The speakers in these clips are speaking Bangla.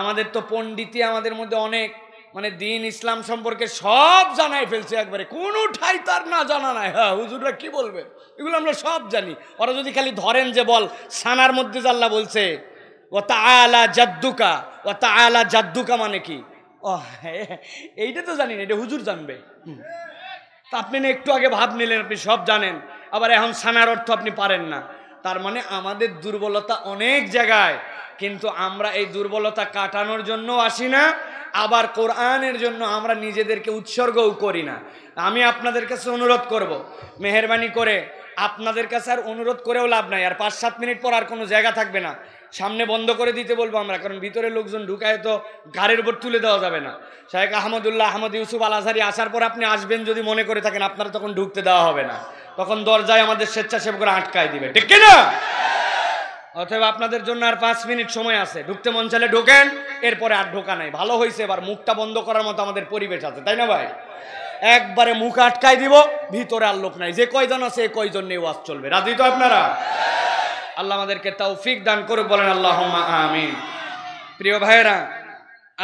আমাদের তো পণ্ডিতই আমাদের মধ্যে অনেক, মানে দিন ইসলাম সম্পর্কে সব জানাই ফেলছে একবারে, কোনো ঠাই তার না জানা নাই। হ্যাঁ, হুজুররা কি বলবে, এগুলো আমরা সব জানি। ওরা যদি খালি ধরেন যে বল সানার মধ্যে আল্লাহ বলছে ও তাআলা জাদ্দুকা, ও তাআলা জাদ্দুকা মানে কি, ও এইটা তো জানি না, এটা হুজুর জানবে। তা আপনি না একটু আগে ভাব নিলেন আপনি সব জানেন, আবার এখন সানার অর্থ আপনি পারেন না। তার মানে আমাদের দুর্বলতা অনেক জায়গায়, কিন্তু আমরা এই দুর্বলতা কাটানোর জন্য আসি না, আবার কোরআনের জন্য আমরা নিজেদেরকে উৎসর্গও করি না। আমি আপনাদের কাছে অনুরোধ করব, মেহেরবানি করে আপনাদের কাছে আর অনুরোধ করেও লাভ নাই, আর 5-7 মিনিট পর আর কোনো জায়গা থাকবে না, সামনে বন্ধ করে দিতে বলবো আমরা, কারণ ভিতরে লোকজন ঢুকায় তো ঘাড়ের উপর তুলে দেওয়া যাবে না। শায়েখ আহমদুল্লাহ আহমদ ইউসুফ আল আজহারি আসার পর আপনি আসবেন যদি মনে করে থাকেন, আপনারা তখন ঢুকতে দেওয়া হবে না, তখন দরজায় আমাদের স্বেচ্ছাসেবকরা আটকায় দিবে, ঠিক কিনা? অথবা আপনাদের জন্য আর 5 মিনিট সময় আছে, ঢুকতে মন চাইলে ঢোকেন, এরপরে আর ঢোকা নাই। ভালো হয়েছে এবার মুখটা বন্ধ করার মতো আমাদের পরিবেশ আছে, তাই না ভাই? একবারে মুখ আটকাই দিব, ভিতরে আর লোক নাই, যে কয়জন আছে এই কয়জন নিয়ে ওয়াজ চলবে। রাজি তো আপনারা? আল্লাহ আমাদেরকে তৌফিক দান করুক, বলেন আল্লাহুম্মা আমিন। প্রিয় ভাইয়েরা,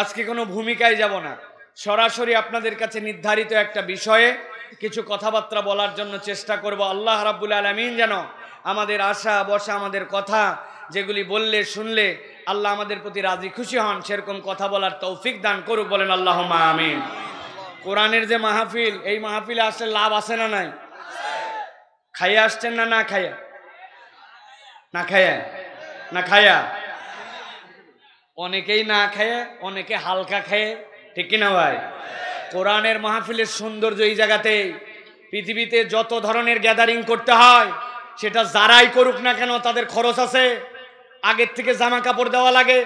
আজকে কোনো ভূমিকায় যাব না, সরাসরি আপনাদের কাছে নির্ধারিত একটা বিষয়ে কিছু কথাবার্তা বলার জন্য চেষ্টা করব। আল্লাহ রাব্বুল আলামিন যেন আমাদের আশা বসা, আমাদের কথা যেগুলি বললে শুনলে আল্লাহ আমাদের প্রতি রাজি খুশি হন, সেরকম কথা বলার তৌফিক দান করুক, বলেন আল্লাহুম্মা আমিন। কোরআনের যে মাহফিল, এই মাহফিলে আসলে লাভ আছে না নাই? খাইয়া আসছেন না না খাইয়া? না খাইয়া, না খাইয়া? অনেকেই না খায়, অনেকে হালকা খায়, ঠিক কিনা ভাই? কোরআনের মাহফিলের সৌন্দর্য এই জায়গাতেই। পৃথিবীতে যত ধরনের গ্যাদারিং করতে হয়, সেটা যারাই করুক না কেন তাদের খরচ আছে। আগের থেকে জামা কাপড় দেওয়া লাগে,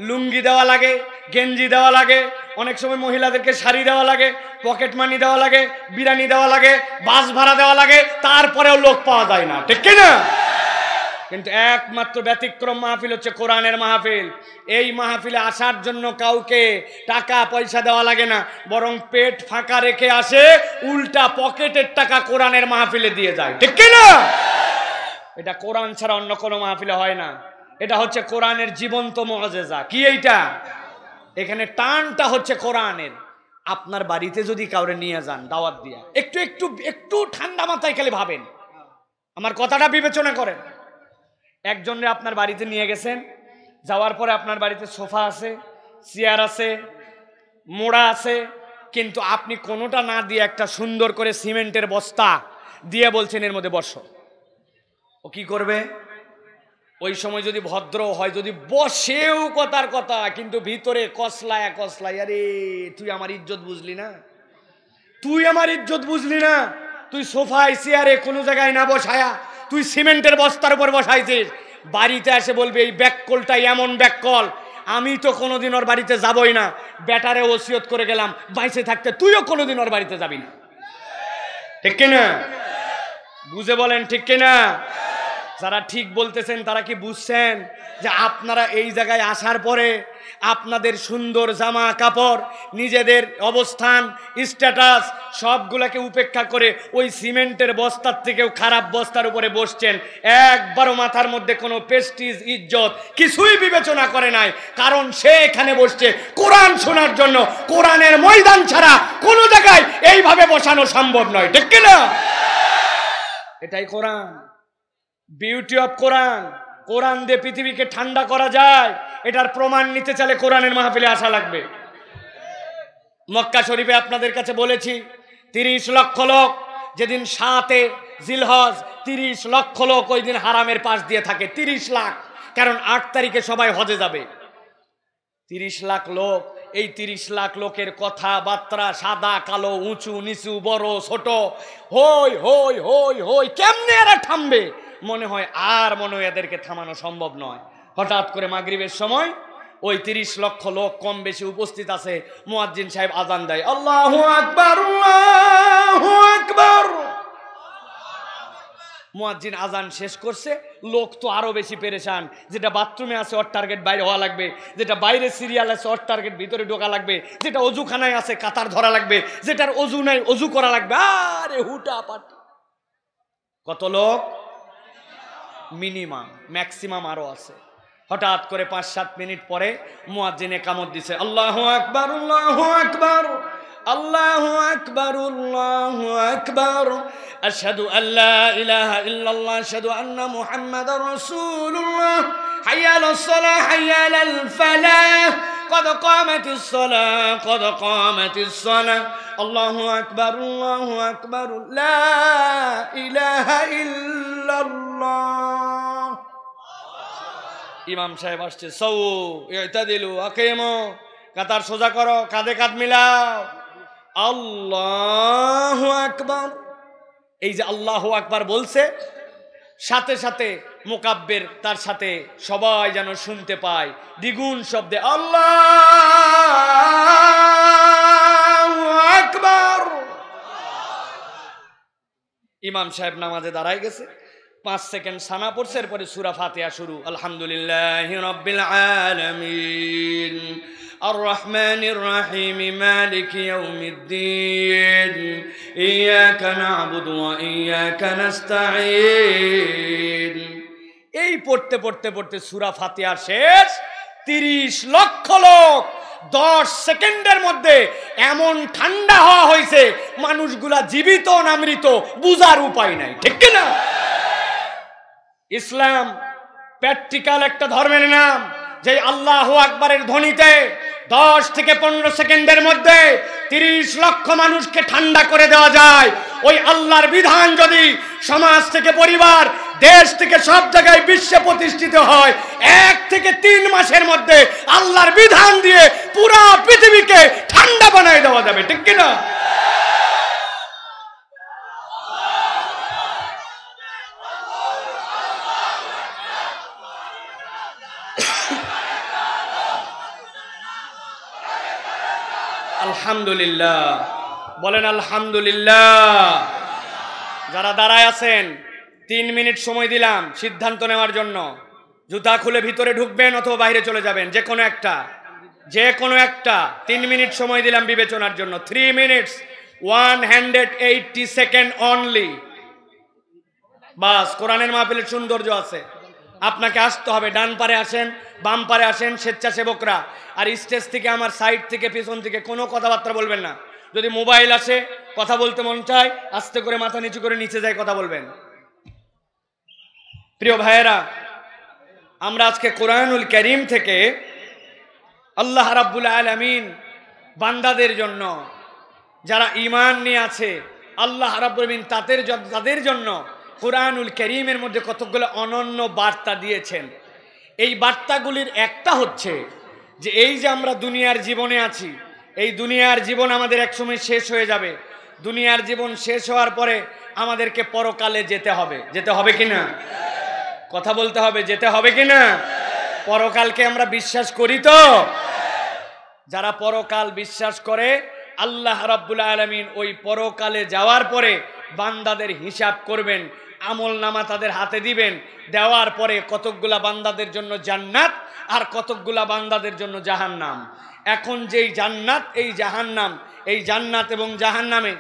লুঙ্গি দেওয়া লাগে, গেঞ্জি দেওয়া লাগে, অনেক সময় মহিলাদেরকে শাড়ি দেওয়া লাগে, পকেট মানি দেওয়া লাগে, বিরিয়ানি দেওয়া লাগে, বাস ভাড়া দেওয়া লাগে, তারপরেও লোক পাওয়া যায় না, ঠিক কিনা? কিন্তু একমাত্র ব্যতিক্রম মাহফিল হচ্ছে কোরআনের মাহফিল। এই মাহফিলে আসার জন্য কাউকে টাকা পয়সা দেওয়া লাগে না, বরং পেট ফাঁকা রেখে আসে, উল্টা পকেটের টাকা কোরআনের মাহফিলে দিয়ে যায়, ঠিক কিনা? এটা কোরআন ছাড়া অন্য কোনো মাহফিলে হয় না। এটা হচ্ছে কোরআনের জীবন্ত মুআজিজা। কি এইটা? এখানে টানটা হচ্ছে কোরআনের। আপনার বাড়িতে যদি কাউরে নিয়ে যান দাওয়াত দিয়া, একটু একটু একটু ঠান্ডা মাথায় খালি ভাবেন, আমার কথাটা বিবেচনা করেন। একজনরে আপনার বাড়িতে নিয়ে গেছেন, যাওয়ার পরে আপনার বাড়িতে সোফা আছে, চেয়ার আছে, মোড়া আছে, কিন্তু আপনি কোনোটা না দিয়ে একটা সুন্দর করে সিমেন্টের বস্তা দিয়ে বলছেন এর মধ্যে বসো। ও কি করবে? ওই সময় যদি ভদ্র হয়, যদি বসেও কথার কথা, কিন্তু ভিতরে কসলায় কসলায়, আরে তুই আমার ইজ্জত বুঝলি না, তুই আমার ইজ্জত বুঝলি না, তুই সোফায় চেয়ারে কোনো জায়গায় না বসায়া তুই সিমেন্টের বস্তার উপর বসাইছিস। বাড়িতে এসে বলবে এই ব্যাককলটা এমন ব্যাককল, আমি তো কোনোদিন ওর বাড়িতে যাবই না, ব্যাটারে ওসিয়ত করে গেলাম বাইসে থাকতে তুইও কোনোদিন ওর বাড়িতে যাবি না, ঠিক কিনা? বুঝে বলেন ঠিক কিনা? যারা ঠিক বলতেছেন তারা কি বুঝছেন যে আপনারা এই জায়গায় আসার পরে আপনাদের সুন্দর জামা কাপড়, নিজেদের অবস্থান, স্ট্যাটাস সবগুলোকে উপেক্ষা করে ওই সিমেন্টের বস্তার থেকেও খারাপ বস্তার উপরে বসছেন, একবারও মাথার মধ্যে কোনো প্রেস্টিজ ইজ্জত কিছুই বিবেচনা করে নাই, কারণ সে এখানে বসছে কোরআন শোনার জন্য। কোরআনের ময়দান ছাড়া কোনো জায়গায় এইভাবে বসানো সম্ভব নয়, ঠিক কিনা? এটাই কোরআন, বিউটি অফ কোরআন। কোরআন দিয়ে পৃথিবীকে ঠান্ডা করা যায়, এটার প্রমাণ নিতে চাইলে কোরআনের মাহফিলে আসা লাগবে। মক্কা শরীফে আপনাদের কাছে বলেছি 30 লক্ষ লোক যেদিন 7 জিলহজ, 30 লক্ষ লোক ওই দিন হারামের পাশ দিয়ে থাকে, 30 লাখ, কারণ 8 তারিখে সবাই হজে যাবে। 30 লাখ লোক, এই 30 লাখ লোকের কথাবার্তা সাদা কালো, উঁচু নিচু, বড় ছোট, হই হই হই হই, কেমনে এরা থামবে? মনে হয় এদেরকে থামানো সম্ভব নয়। হঠাৎ করে মাগরিবের সময় ওই 30 লক্ষ লোক কম বেশি উপস্থিত আছে, মুয়াজ্জিন সাহেব আজান দেয়, আল্লাহু আকবার, আল্লাহু আকবার। মুয়াজ্জিন আজান শেষ করছে, লোক তো আরো বেশি পেরেশান, যেটা বাথরুমে আছে ওর টার্গেট বাইরে হওয়া লাগবে, যেটা বাইরে সিরিয়াল আছে ওর টার্গেট ভিতরে ঢোকা লাগবে, যেটা অজুখানায় আছে কাতার ধরা লাগবে, যেটার অজু নাই অজু করা লাগবে। আরে হুটা পাটি, কত লোক? মিনিমাম, ম্যাক্সিমাম আরো আছে। হঠাৎ করে 5-7 মিনিট পরে মুয়াজ্জিন ইকামত দিছে, আল্লাহু আকবার আল্লাহু আকবার আল্লাহু আকবার আল্লাহু আকবার আশহাদু আল্লা ইলাহা ইল্লাল্লাহ আশহাদু আন্না মুহাম্মাদার রাসূলুল্লাহ হাইয়া আলাস সালাহ হাইয়া আলাল ফালাহ قد قامت الصلاة قد قامت الصلاة الله أكبر لا إله إلا الله ইমাম সাহেব আসছে, সৌ ইতাদিলু আকিমু, কাতার সোজা করো, কাঁধে কাঁধ মিলাও, আল্লাহু আকবার। এই যে আল্লাহু আকবার বলছে, সাথে সাথে মুকাব্বির তার সাথে সবাই যেন শুনতে পায় দ্বিগুণ শব্দে আল্লাহু আকবার। ইমাম সাহেব নামাজে দাঁড়ায় গেছে, 5 সেকেন্ড সানা পড়ছে, এরপরে সূরা ফাতিহা শুরু, আলহামদুলিল্লাহি রাব্বিল আলামিন আর রহমানির রহিম মালিকি ইয়াউমিদ্দিন ইয়াকা না'বুদু ওয়া ইয়াকা নাস্তাঈন। এই পড়তে পড়তে পড়তে সূরা ফাতিহা শেষ। 30 লক্ষ লোক 10 সেকেন্ডের মধ্যে এমন ঠান্ডা হওয়া হয়েছে, মানুষগুলা জীবিত না মৃত বুঝার উপায় নাই, ঠিক কি না? ইসলাম প্র্যাকটিক্যাল একটা ধর্মের নাম, যে আল্লাহু আকবারের ধ্বনিতে 10 থেকে 15 সেকেন্ডের মধ্যে 30 লক্ষ মানুষকে ঠান্ডা করে দেওয়া যায়। ওই আল্লাহর বিধান যদি সমাজ থেকে পরিবার, দেশ থেকে সব জায়গায় বিশ্বে প্রতিষ্ঠিত হয়, 1 থেকে 3 মাসের মধ্যে আল্লাহর বিধান দিয়ে পুরো পৃথিবীকে ঠান্ডা বানায় দেওয়া যাবে, ঠিক কি না? আলহামদুলিল্লাহ বলেন, আলহামদুলিল্লাহ। যারা দাঁড়ায় আছেন 3 মিনিট সময় দিলাম সিদ্ধান্ত নেওয়ার জন্য। জুতা খুলে ভিতরে ঢুকবেন অথবা বাইরে চলে যাবেন, যে কোনো একটা 3 মিনিট সময় দিলাম বিবেচনার জন্য। 3 মিনিটস 180 সেকেন্ড অনলি। বাস, কোরআনের মাহফিলের সৌন্দর্য আছে। আপনাকে আসতে হবে, ডান পারে আসেন, বাম পারে আসেন, স্বেচ্ছাসেবকরা। আর স্টেজ থেকে, আমার সাইড থেকে, পিছন থেকে কোনো কথাবার্তা বলবেন না। যদি মোবাইল আসে, কথা বলতে মন চায়, আস্তে করে মাথা নিচু করে নিচে যায় কথা বলবেন। প্রিয় ভাইয়েরা, আমরা আজকে কোরআনুল কারীম থেকে আল্লাহ রাব্বুল আলামিন বান্দাদের জন্য, যারা ঈমান নিয়ে আছে, আল্লাহ রাব্বুল আলামিন তাদের জন্য কোরআনুল কারীমের মধ্যে কতগুলো অনন্য বার্তা দিয়েছেন। এই বার্তাগুলির একটা হচ্ছে যে এই যে আমরা দুনিয়ার জীবনে আছি, এই দুনিয়ার জীবন আমাদের একসময় শেষ হয়ে যাবে। দুনিয়ার জীবন শেষ হওয়ার পরে আমাদেরকে পরকালে যেতে হবে। যেতে হবে কিনা? কথা বলতে হবে, যেতে হবে কিনা? পরকালকে আমরা বিশ্বাস করি তো? যারা পরকাল বিশ্বাস করে, আল্লাহ রাব্বুল আলামিন ওই পরকালে যাওয়ার পরে বান্দাদের হিসাব করবেন, আমল নামা তাদের হাতে দিবেন। দেওয়ার পরে কতকগুলা বান্দাদের জন্য জান্নাত আর কতকগুলা বান্দাদের জন্য জাহান্নাম। এখন যেই জান্নাত, এই জাহান্নাম, এই জান্নাত এবং জাহান্নামে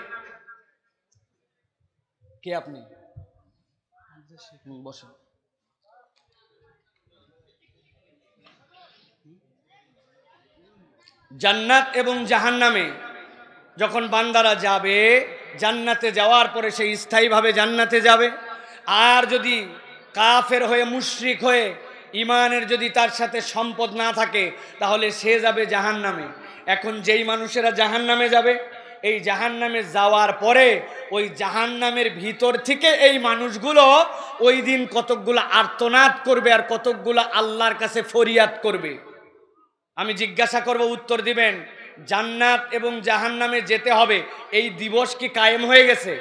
কে আপনি বসেন। জান্নাত এবং জাহান্নামে যখন বান্দারা যাবে, জান্নাতে যাওয়ার পরে সে স্থায়ীভাবে জান্নাতে যাবে। আর যদি কাফের হয়ে, মুশরিক হয়ে, ইমানের যদি তার সাথে সম্পদ না থাকে, তাহলে সে যাবে জাহান্নামে। এখন যেই মানুষেরা জাহান্নামে যাবে, এই জাহান্নামে যাওয়ার পরে ওই জাহান্নামের ভিতর থেকে এই মানুষগুলো ওই দিন কতকগুলো আর্তনাদ করবে আর কতকগুলো আল্লাহর কাছে ফরিয়াদ করবে। আমি জিজ্ঞাসা করব, উত্তর দিবেন। জান্নাত এবং জাহান্নামে যেতে হবে, এই দিবস কি কায়েম হয়ে গেছে?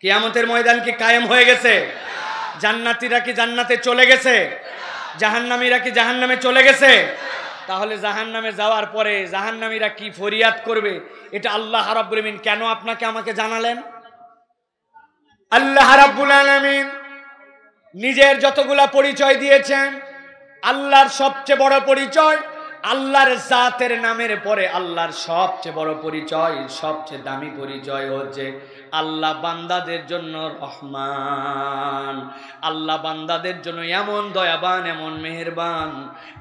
কিয়ামতের ময়দান কি কায়েম হয়ে গেছে? জান্নাতীরা কি জান্নাতে চলে গেছে? জাহান্নামীরা কি জাহান্নামে চলে গেছে? তাহলে জাহান্নামে যাওয়ার পরে জাহান্নামীরা কি ফরিয়াদ করবে, এটা আল্লাহ রাব্বুল আলামিন কেন আপনাকে আমাকে জানালেন? আল্লাহ রাব্বুল আলামিন নিজের যতগুলা পরিচয় দিয়েছেন, আল্লাহর সবচেয়ে বড় পরিচয় আল্লাহর জাতের নামের পরে আল্লাহর সবচেয়ে বড় পরিচয়, সবচেয়ে দামি পরিচয় হচ্ছে আল্লাহ বান্দাদের জন্য রহমান। আল্লাহ বান্দাদের জন্য এমন দয়াবান, এমন মেহেরবান।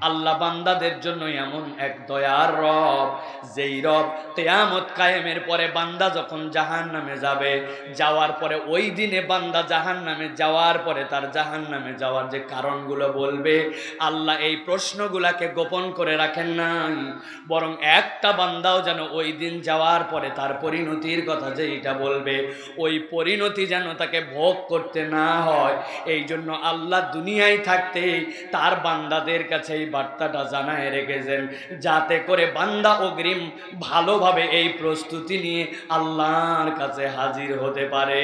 আল্লাহ বান্দাদের জন্য এমন এক দয়ার রব, যেই রব কিয়ামত কায়েমের পরে বান্দা যখন জাহান্নামে যাবে, যাওয়ার পরে ওই দিনে বান্দা জাহান্নামে যাওয়ার পরে তার জাহান্নামে যাওয়ার যে কারণগুলো বলবে, আল্লাহ এই প্রশ্নগুলাকে গোপন করে রাখেন নাই, বরং একটা বান্দাও যেন ওই দিন যাওয়ার পরে তার পরিণতির কথা যেইটা বলবে, ওই পরিণতি যেন তাকে ভোগ করতে না হয়, এই জন্য আল্লাহ দুনিয়ায় থাকতে তার বান্দাদের কাছে এই বার্তাটা জানায় রেখেছেন, যাতে করে বান্দা অগ্রিম ভালোভাবে এই প্রস্তুতি নিয়ে আল্লাহর কাছে হাজির হতে পারে।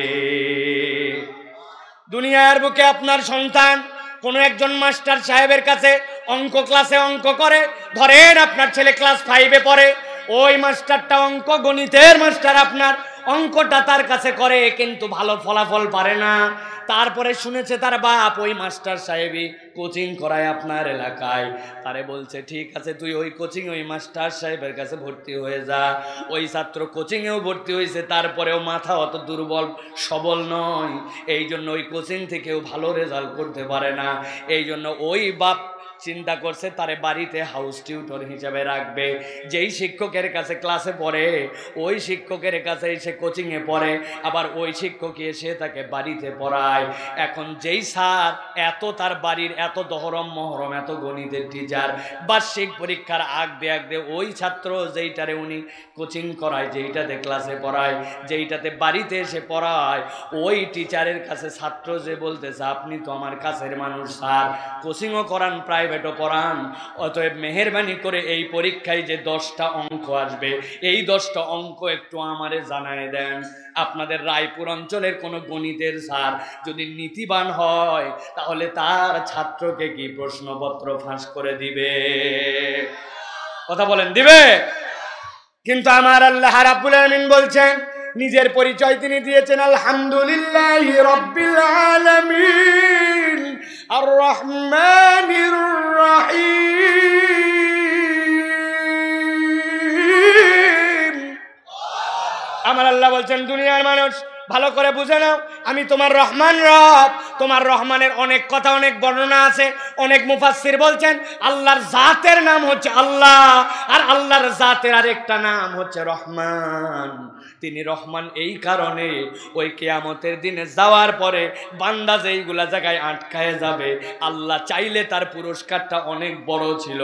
দুনিয়ার বুকে আপনার সন্তান কোনো একজন মাস্টার সাহেবের কাছে অঙ্ক ক্লাসে অঙ্ক করে, ধরেন আপনার ছেলে ক্লাস 5-এ পড়ে, ওই মাস্টারটা অঙ্ক গণিতের মাস্টার আপনার অঙ্কটা তার কাছে করে, কিন্তু ভালো ফলাফল পারে না। তারপরে শুনেছে তার বাপ ওই মাস্টার সাহেবই কোচিং করায় আপনার এলাকায়, তারে বলছে ঠিক আছে তুই ওই কোচিং ওই মাস্টার সাহেবের কাছে ভর্তি হয়ে যা। ওই ছাত্র কোচিংয়েও ভর্তি হয়েছে, তারপরেও মাথা অত দুর্বল সবল নয়, এই জন্য ওই কোচিং থেকেও ভালো রেজাল্ট করতে পারে না। এই জন্য ওই বাপ চিন্তা করছে তারে বাড়িতে হাউস টিউটর হিসাবে রাখবে। যেই শিক্ষকের কাছে ক্লাসে পড়ে ওই শিক্ষকের কাছে এসে কোচিংয়ে পড়ে, আবার ওই শিক্ষক এসে তাকে বাড়িতে পড়ায়। এখন যেই স্যার এত তার বাড়ির এত দহরম মহরম এত গণিতের টিচার, বার্ষিক পরীক্ষার আগ দিয়ে ওই ছাত্র যেইটারে উনি কোচিং করায়, যেইটাতে ক্লাসে পড়ায়, যেইটাতে বাড়িতে এসে পড়ায়, ওই টিচারের কাছে ছাত্র যে বলতেছে আপনি তো আমার কাছের মানুষ স্যার, কোচিংও করান প্রাইভেটও পড়ান, অতএব মেহেরবানি করে এই পরীক্ষায় যে 10টা অঙ্ক আসবে এই 10টা অঙ্ক একটু আমারে জানায় দেন। আপনাদের রায়পুর অঞ্চলের কোনো গণিতের স্যার যদি নীতিবান হয় তাহলে তার ছাত্রকে কি প্রশ্নপত্র ফাঁস করে দিবে? কথা বলেন, দিবে? কিন্তু আমার আল্লাহ রাব্বুল আলামিন বলছেন, নিজের পরিচয় তিনি দিয়েছেন আলহামদুলিল্লাহি রাব্বিল আলামিন আর রহমানির রহিম। আমার আল্লাহ বলছেন দুনিয়ার মানুষ ভালো করে বুঝে নাও, আমি তোমার রহমান রব। তোমার রহমানের অনেক কথা অনেক বর্ণনা আছে, অনেক মুফাসসির বলছেন আল্লাহর জাতের নাম হচ্ছে আল্লাহ, আর আল্লাহর জাতের আরেকটা নাম হচ্ছে রহমান। তিনি রহমান এই কারণে ওই কিয়ামতের দিনে যাওয়ার পরে বান্দা যেইগুলা জায়গায় আটকায় যাবে, আল্লাহ চাইলে তার পুরস্কারটা অনেক বড় ছিল,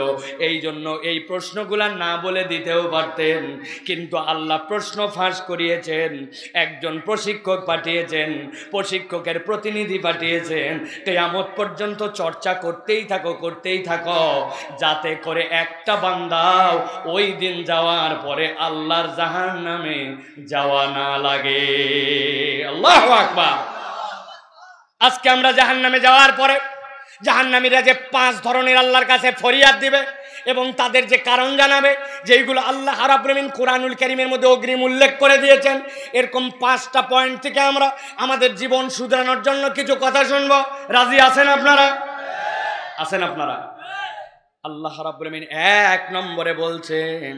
এই জন্য এই প্রশ্নগুলা না বলে দিতেও পারতেন, কিন্তু আল্লাহ প্রশ্ন ফাঁস করিয়েছেন, একজন প্রশিক্ষক পাঠিয়েছেন, প্রশিক্ষকের প্রতিনিধি পাঠিয়েছেন, কিয়ামত পর্যন্ত চর্চা করতেই থাকো, যাতে করে একটা বান্দাও ওই দিন যাওয়ার পরে আল্লাহর জাহান্নামে যাওয়া না লাগে। আল্লাহু আকবার। আজকে আমরা জাহান্নামে যাওয়ার পরে জাহান্নামীরা যে 5 ধরনের আল্লাহর কাছে ফরিয়াদ দিবে এবং তাদের যে কারণ জানাবে, যেইগুলো আল্লাহ রাব্বুল আলামিন কোরআনুল কারীমের মধ্যে অগ্রিম উল্লেখ করে দিয়েছেন, এরকম 5টা পয়েন্ট থেকে আমরা আমাদের জীবন শুধরানোর জন্য কিছু কথা শুনবো। রাজি আছেন আপনারা? আছেন আপনারা? আল্লাহ রাব্বুল আলামিন 1 নম্বরে বলছেন,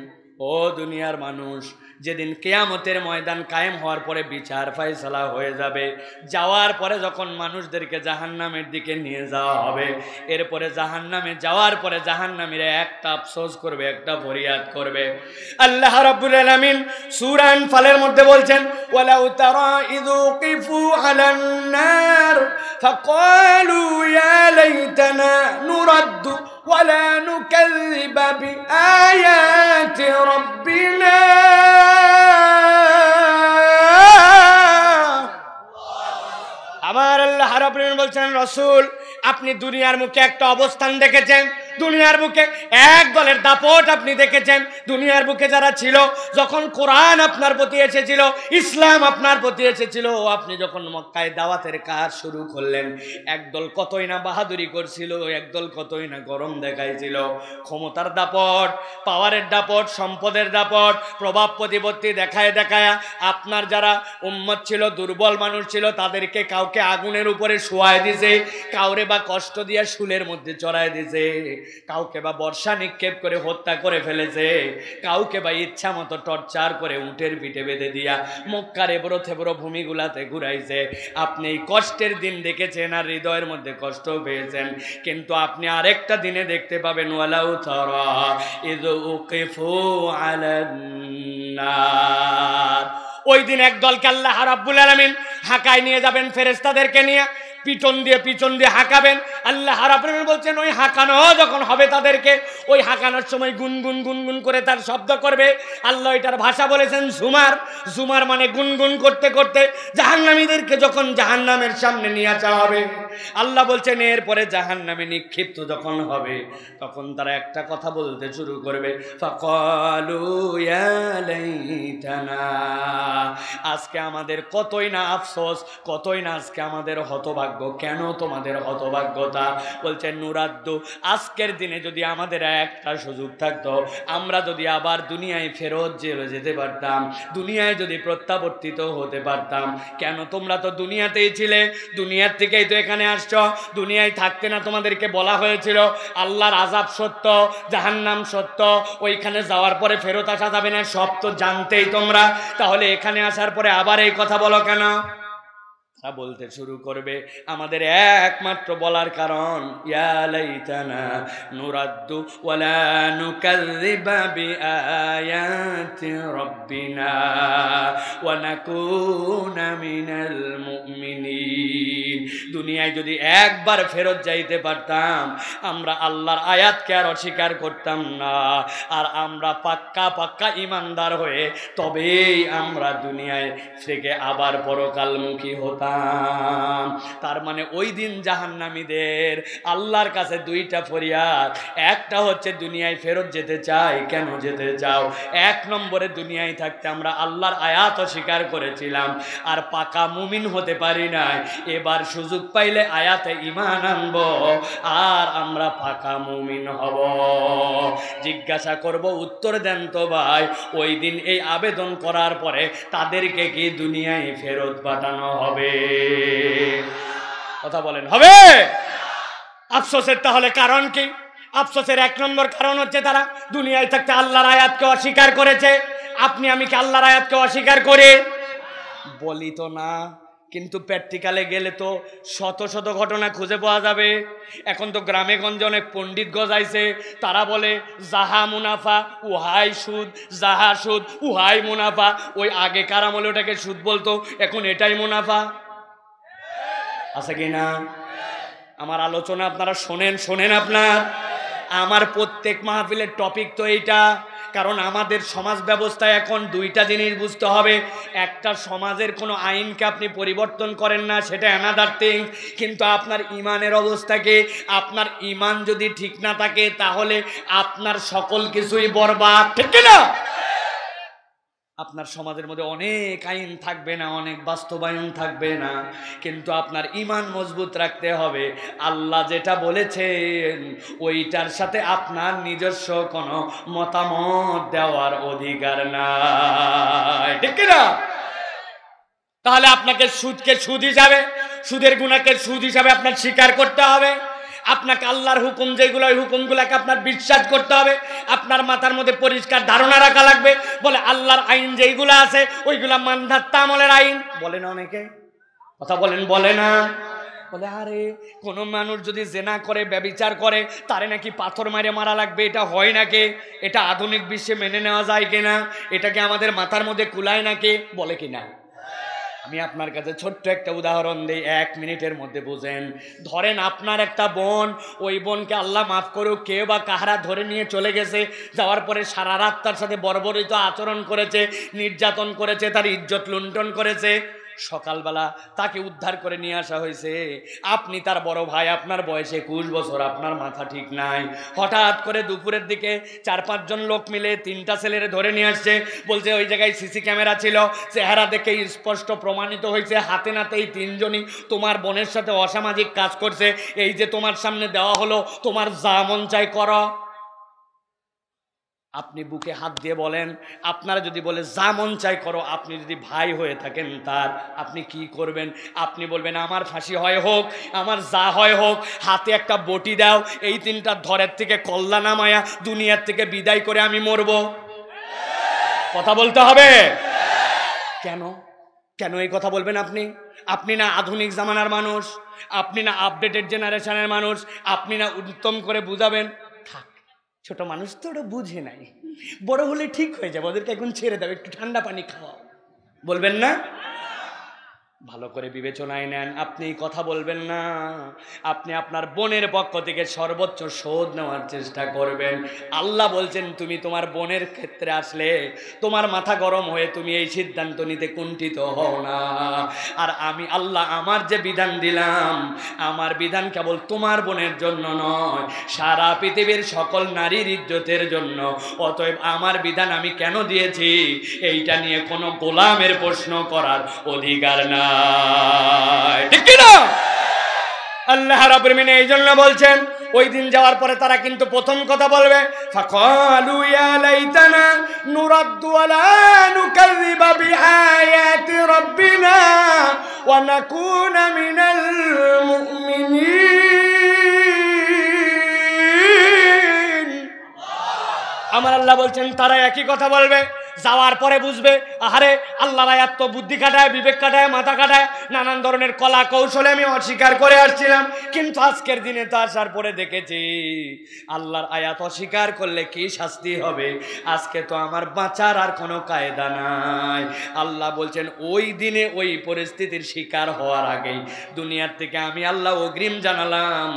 ও দুনিয়ার মানুষ, যেদিন কিয়ামতের ময়দান কায়েম হওয়ার পরে বিচার ফয়সালা হয়ে যাবে, যাওয়ার পরে যখন মানুষদেরকে জাহান্নামের দিকে নিয়ে যাওয়া হবে, এরপরে জাহান্নামে যাওয়ার পরে জাহান্নামীরা একটা আফসোস করবে, একটা ফরিয়াদ করবে। আল্লাহ রাব্বুল আলামিন সূরা আনফালের মধ্যে বলছেন, ওয়ালাউ তারা ইযু কিফু আলান নার ফাকালু ইয়া লাইতানা নুরাদ্দু ওয়ালা নুকাযযিবা বিআয়াতি রাব্বিনা। আমার আল্লাহ রাব্বুল আলামিন বলছেন, রাসূল আপনি দুনিয়ার মুখে একটা অবস্থান দেখেছেন, দুনিয়ার বুকে এক দলের দাপট আপনি দেখেছেন। দুনিয়ার বুকে যারা ছিল, যখন কোরআন আপনার প্রতি এসেছিল, ইসলাম আপনার প্রতি এসেছিল, আপনি যখন মক্কায় দাওয়াতের কাজ শুরু করলেন, একদল কতই না বাহাদুরি করছিল, একদল কতই না গরম দেখাইছিল, ক্ষমতার দাপট, পাওয়ারের দাপট, সম্পদের দাপট, প্রভাব প্রতিপত্তি দেখায় আপনার যারা উম্মত ছিল, দুর্বল মানুষ ছিল, তাদেরকে কাউকে আগুনের উপরে শোয়ায় দিছে, কাউরে বা কষ্ট দিয়ে শুলের মধ্যে চড়ায় দিছে। কাউকে বা বর্ষা নিক্ষেপ করে হত্যা করে ফেলেছে, কাউকে বা ইচ্ছা মতো টর্চার করে উটের পিঠে বেঁধে দিয়া মক্কার এবড়ো থেবড়ো ভূমিগুলাতে ঘুরাইছে। আপনি এই কষ্টের দিন দেখেছেন আর হৃদয়ের মধ্যে কষ্ট পেয়েছেন, কিন্তু আপনি আরেকটা দিনে দেখতে পাবেন ওয়ালাউ তারা ইয উকিফু আলান নার। ওই দিন একদলকে আল্লাহ রাব্বুল আলামিন হাঁকায় নিয়ে যাবেন ফেরেশতাদেরকে নিয়ে, পিছন দিয়ে হাঁকাবেন। আল্লাহ রাব্বুল আলামিন বলছেন ওই হাঁকানো যখন হবে তাদেরকে, ওই হাঁকানোর সময় গুনগুন গুনগুন করে তার শব্দ করবে। আল্লাহ এটার ভাষা বলেছেন ঝুমার। ঝুমার মানে গুনগুন করতে করতে জাহান্নামীদেরকে যখন জাহান্নামের সামনে নিয়ে আসা হবে, আল্লাহ বলছেন এরপরে জাহান্নামে নিক্ষিপ্ত যখন হবে তখন তারা একটা কথা বলতে শুরু করবে, ফাকালু ইয়া লাইতানা, আজকে আমাদের কতই না আফসোস, কতই না আজকে আমাদের হতভাগ্য। কেন তোমাদের হতভাগ্যতা? বলছেন নুরাদ্দু, আজকের দিনে যদি আমাদের একটা সুযোগ থাকতো, আমরা যদি আবার দুনিয়ায় ফেরত যেতে পারতাম, দুনিয়ায় যদি প্রত্যাবর্তিত হতে পারতাম। কেন? তোমরা তো দুনিয়াতেই ছিলে, দুনিয়ার থেকেই তো এখানে আসছো। দুনিয়ায় থাকতে না তোমাদেরকে বলা হয়েছিল আল্লাহর আযাব সত্য, জাহান্নাম সত্য, ওইখানে যাওয়ার পরে ফেরত আসা যাবে না, সব তো জানতেই তোমরা, তাহলে এখানে আসার পরে আবার এই কথা বলো কেন? বলতে শুরু করবে আমাদের একমাত্র বলার কারণ ইয়া লাইতানা নুরাদ্দু ওয়ালা নুকাযযিবা বিআয়াতি রাব্বিনা ওয়া নাকুনা মিনাল মুমিনিন। দুনিয়ায় যদি একবার ফেরত যাইতে পারতাম, আমরা আল্লাহর আয়াতকে আর অস্বীকার করতাম না, আর আমরা পাক্কা পাক্কা ইমানদার হয়ে তবেই আমরা দুনিয়ায় থেকে আবার পরকালমুখী হতাম। তার মানে ওই দিন জাহান্নামীদের আল্লাহর কাছে দুইটা ফরিয়াদ। একটা হচ্ছে দুনিয়ায় ফেরত যেতে চাই, কেন যেতে চাও? এক নম্বরে দুনিয়ায় থাকতে আমরা আল্লাহর আয়াত অস্বীকার করেছিলাম আর পাকা মুমিন হতে পারি নাই, এবার সুযোগ পাইলে আয়াতে ঈমান আনব আর আমরা পাকা মুমিন হব। জিজ্ঞাসা করব, উত্তর দেন তো ভাই, ওই দিন এই আবেদন করার পরে তাদেরকে কি দুনিয়ায় ফেরত পাঠানো হবে? কথা বলেন, হবে? আফসোসের তাহলে কারণ কি? আফসোসের এক নম্বর কারণ হচ্ছে তারা দুনিয়ায় থাকতে আল্লাহর আয়াতকে অস্বীকার করেছে। আপনি আমি কি আল্লাহর আয়াতকে অস্বীকার করে বলি তো না, কিন্তু প্র্যাকটিক্যালে গেলে তো শত শত ঘটনা খুঁজে পাওয়া যাবে। এখন তো গ্রামে গঞ্জে অনেক পণ্ডিত গজাইছে, তারা বলে যাহা মুনাফা উহাই সুদ, যাহা সুদ উহাই মুনাফা। ওই আগে কার আমলে ওটাকে সুদ বলতো, এখন এটাই মুনাফা। আছে কি না? আমার আলোচনা আপনারা শোনেন আপনার। আমার প্রত্যেক মাহফিলের টপিক তো এইটা, কারণ আমাদের সমাজ ব্যবস্থায় এখন দুইটা জিনিস বুঝতে হবে। একটা, সমাজের কোনো আইনকে আপনি পরিবর্তন করেন না, সেটা অ্যানাদার থিং, কিন্তু আপনার ইমানের অবস্থাকে, আপনার ইমান যদি ঠিক না থাকে তাহলে আপনার সকল কিছুই বরবাদ, ঠিক না? আপনার সমাজের মধ্যে অনেক আইন থাকবে না, অনেক বাস্তবায়ন থাকবে না, কিন্তু আপনার ঈমান মজবুত রাখতে হবে। আল্লাহ যেটা বলেছেন ওইটার সাথে আপনার নিজস্ব কোনো মতামত দেওয়ার অধিকার নাই, ঠিক না? তাহলে আপনাকে সুদকে সুদ হিসাবে, সুদের গুনাহকে সুদ হিসাবে আপনার স্বীকার করতে হবে। আপনাকে আল্লাহর হুকুম যেগুলো, ওই হুকুমগুলোকে আপনার বিশ্বাস করতে হবে। আপনার মাথার মধ্যে পরিষ্কার ধারণা রাখা লাগবে। বলে আল্লাহর আইন যেইগুলো আছে ওইগুলা মানধাত্তা আমলের আইন, বলে না অনেকে, কথা বলেন, বলে না? বলে আরে কোন মানুষ যদি জেনা করে, ব্যভিচার করে, তারে নাকি পাথর মারে মারা লাগবে, এটা হয় নাকি? এটা আধুনিক বিশ্বে মেনে নেওয়া যায় কিনা? এটাকে আমাদের মাথার মধ্যে কুলায় নাকি? বলে কিনা? আমি আপনার কাছে ছোট্ট একটা উদাহরণ দিই, 1 মিনিটের মধ্যে বুঝেন। ধরেন আপনার একটা বোন, ওই বোনকে আল্লাহ মাফ করুক কেউ বা কাহারা ধরে নিয়ে চলে গেছে, যাওয়ার পরে সারা রাত তার সাথে বর্বরিত আচরণ করেছে, নির্যাতন করেছে, তার ইজ্জত লুণ্ঠন করেছে। সকালবেলা তাকে উদ্ধার করে নিয়ে আসা হয়েছে। আপনি তার বড় ভাই, আপনার বয়স 21 বছর, আপনার মাথা ঠিক নাই। হঠাৎ করে দুপুরের দিকে 4-5 জন লোক মিলে 3টা ছেলেরে ধরে নিয়ে আসছে। বলছে ওই জায়গায় সিসি ক্যামেরা ছিল, চেহারা দেখে স্পষ্ট প্রমাণিত হয়েছে হাতে নাতে এই 3 জনই তোমার বোনের সাথে অসামাজিক কাজ করছে। এই যে তোমার সামনে দেওয়া হলো, তোমার যা মন চাই করো। আপনি বুকে হাত দিয়ে বলেন, আপনারা যদি বলে যা মন চাই করো, আপনি যদি ভাই হয়ে থাকেন তার, আপনি কি করবেন? আপনি বলবেন আমার ফাঁসি হয় হোক, আমার যা হয় হোক, হাতে একটা বটি দাও, এই তিনটা ধরের থেকে কল্লা নামায়া দুনিয়ার থেকে বিদায় করে আমি মরব। কথা বলতে হবে। কেন কেন এই কথা বলবেন আপনি? আপনি না আধুনিক জামানার মানুষ, আপনি না আপডেটেড জেনারেশনের মানুষ, আপনি না উত্তম করে বুঝাবেন? থাক, ছোট মানুষ তো ওরা বুঝে নাই, বড় হলে ঠিক হয়ে যাবে, ওদেরকে এখন ছেড়ে দাও, একটু ঠান্ডা পানি খাওয়াও, বলবেন না? ভালো করে বিবেচনায় নেন, আপনি কথা বলবেন না। আপনি আপনার বোনের পক্ষ থেকে সর্বোচ্চ শোধ নেওয়ার চেষ্টা করবেন। আল্লাহ বলছেন তুমি তোমার বোনের ক্ষেত্রে আসলে তোমার মাথা গরম হয়ে তুমি এই সিদ্ধান্ত নিতে কুণ্ঠিত হও না। আর আমি আল্লাহ আমার যে বিধান দিলাম, আমার বিধান কেবল তোমার বোনের জন্য নয়, সারা পৃথিবীর সকল নারীর ইজ্জতের জন্য। অতএব আমার বিধান আমি কেন দিয়েছি এইটা নিয়ে কোনো গোলামের প্রশ্ন করার অধিকার না। ঠিক কি না? আল্লাহ রাব্বুল আলামিন এই জন্য বলছেন, ওই দিন যাওয়ার পরে তারা কিন্তু প্রথম কথা বলবে, ফাকালু ইয়া লাইতানা নুরাদ্দু ওয়ালা নুকাযযিবা বিআয়াতি রাব্বিনা ওয়া নাকুনা মিনাল মুমিনিন। আমার আল্লাহ বলছেন তারা একই কথা বলবে, যাওয়ার পরে বুঝবে আহারে আল্লাহর আয়াত তো বুদ্ধি কাটায়, বিবেক কাটায়, মাথা কাটায়, নানান ধরনের কলা কৌশলে আমি অস্বীকার করে আসছিলাম, কিন্তু আজকের দিনে তো আসার পরে দেখেছি আল্লাহর আয়াত অস্বীকার করলে কি শাস্তি হবে। আজকে তো আমার বাঁচার আর কোনো কায়দা নাই। আল্লাহ বলছেন ওই দিনে ওই পরিস্থিতির শিকার হওয়ার আগেই দুনিয়ার থেকে আমি আল্লাহ অগ্রিম জানালাম,